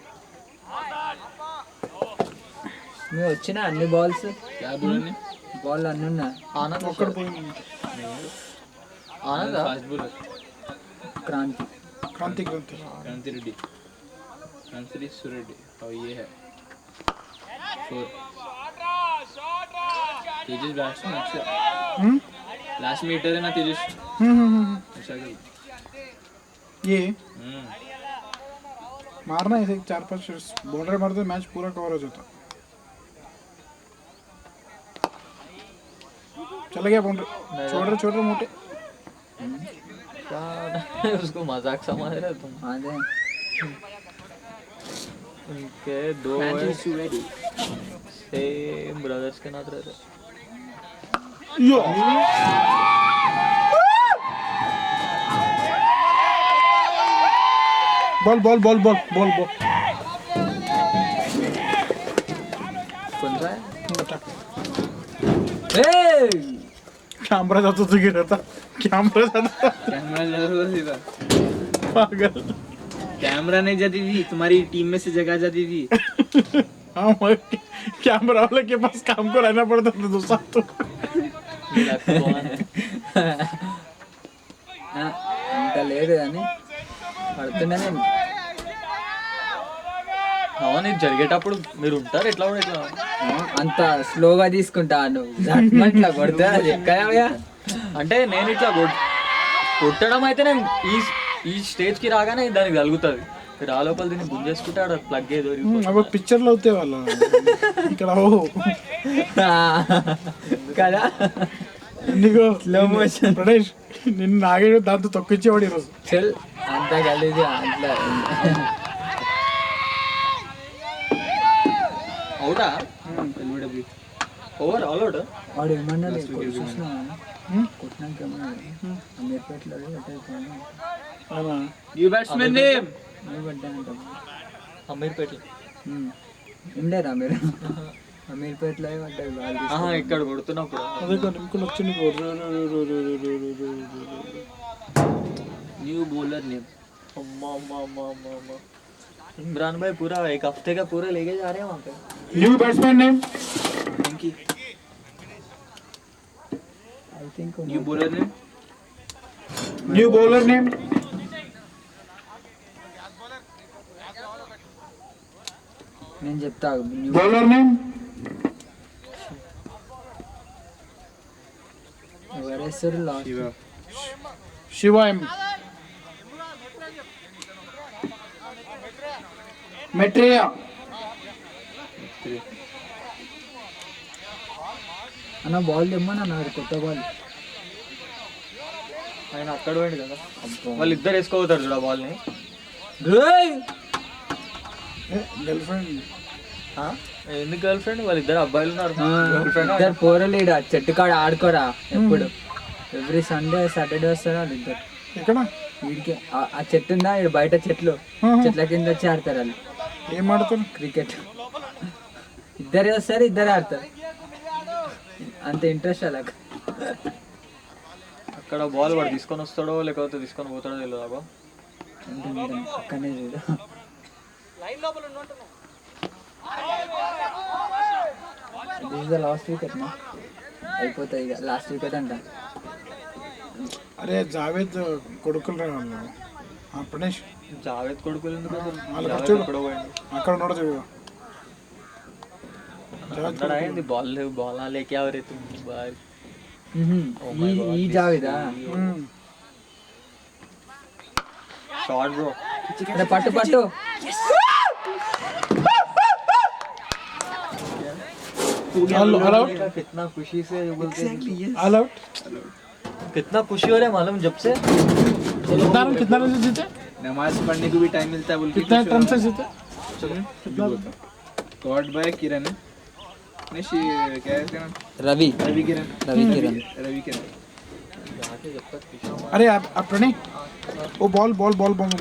మేము వచ్చిన అన్ని బాల్స్ क्या बोला ने బాల్ అన్ని ఉన్నా. आनंद ఒక్కడ పోయింది. आनंद फास्ट बॉलर క్రాంతి क्रांति क्रांति क्रांति रेड्डी. क्रांति सुरेड्डी और ये है 4. तेजस बैट्समैन अच्छा. लास्ट में हिटर है ना तेजस. अच्छा खेल. ये हम्म. मारना ऐसे 4-5 बाउंड्री मारते मैच पूरा कवर हो जाता. चला गया बाउंड्री. छोड़ रहे मोटे. क्या उसको मजाक समझ रहे हो तुम? అదే उनके 2 क्रांति सुरेड्डी. सेम ब्रदर्स के नाथ रहते. Yo ball ball ball ball ball ball कौन सा है? कैमरा जाता तो गिरा था. कैमरा जाता कैमरा लगा हुआ सीधा. पागल. कैमरा नहीं जाती थी, तुम्हारी टीम में से जगह जाती थी. हाँ कैमरा वाले के पास काम को रहना पड़ता था 2 साल तो అంత లేదు కానీ పడుతున్నానే. అవును ఇది జరిగేటప్పుడు మీరు ఉంటారు ఎట్లా కూడా ఇట్లా అంత స్లోగా తీసుకుంటా నువ్వు అట్లా కొడతా అది ఎక్కడా. అంటే నేను ఇట్లా కొట్టడం అయితే నేను ఈ స్టేజ్కి రాగానే దానికి కలుగుతుంది. రా లోపల దీన్ని గుంజేసుకుంటే ఆడ ప్లగ్ ఏదో अब पिक्चर లో అవుతే వాళ్ళ ఇక్కడ కదా నీకు ప్రణేష్ నిన్ను నాగేడు దాంతో తొక్కించేవాడు ఈరోజు. చల్ అంతా కలిసి అట్లా అవుటా ఓవర్ ఆల్ అవుట్. వాడు ఏమన్నాడు చూసినా కొట్టినాక ఏమన్నాడు అమీర్పేటలో అవునా? యూ బ్యాట్స్మెన్ నేమ్ పడ్డానంట. అమీర్పేటలో ఉండేరా మీరు అమీర్పేటలో పడ్డాడు వాళ్ళు. ఇక్కడ కొడుతున్నప్పుడు అదే కానీ ఇంకొకటి వచ్చి నీకు न्यू बॉलर नेम इमरान भाई पूरा 1 हफ्ते का पूरा लेके जा रहे हैं वहाँ पे. New batsman name I think new bowler name new bowler name నేను చెప్తా बॉलर नेम ఎవరేస్తారు లాస్ట్ शिवा एम मेट्रिया అన్న బాల్ తెమ్మని అన్నారు కొత్త బాల్. ఆయన అక్కడ పోయింది కదా వాళ్ళు ఇద్దరు వేసుకోపోతారు చూడ బాల్ని. गर्लफ्रेंड ఎందుకు గర్ల్ ఫ్రెండ్ వాళ్ళు ఇద్దరు అబ్బాయిలు ఉన్నారు. ఇద్దరు పోరలు ఈడ చెట్టు కాడ ఆడుకోరా ఎప్పుడు ఎవ్రీ సండే సాటర్డే వస్తారా వాళ్ళు ఇద్దరు ఇక్కడ వీడికి ఆ చెట్టు ఉందా ఈడ బయట చెట్లు చెట్ల కింద వచ్చి ఆడతారు వాళ్ళు ఏం ఆడతారు? క్రికెట్. ఇద్దరే వస్తారు ఇద్దరే ఆడతారు అంత ఇంట్రెస్ట్ అలా. అక్కడ బాల్ వాడు తీసుకొని వస్తాడో లేకపోతే తీసుకొని పోతాడో తెలియదు అబ్బా. అక్కడనే చూడు లాస్ట్ వికెట్ అయిపోతాయి ఇక లాస్ట్ వికెట్ అంట. అరే జావేద్ కొడుకులు రా వాళ్ళు. ప్రణేష్ జావేద్ కొడుకులు ఎందుకు అసలు? వాళ్ళ జావేద్ ఖర్చు ఎక్కడో పోయిండు. అక్కడ ఉన్నాడు చూడు. అక్కడ అయింది బాల్ లేవు బాల్ లేకే అవరే బాల్. ఈ జావేదా షార్ట్ బ్రో. అరే పట్టు పట్టు ऑल आउट कितना खुशी से बोलते हैं ऑल आउट. कितना खुशी हो रहा है मालूम जब से. कितना रन से जीते? नमाज पढ़ने को भी टाइम मिलता है बोल के कितना रन से जीते? गॉड बाय किरण नहीं क्या है इसका नाम? రవి रवि किरण రవి కిరణ్ रवि किरण अरे आप प्रणय वो बॉल बॉल बॉल बॉल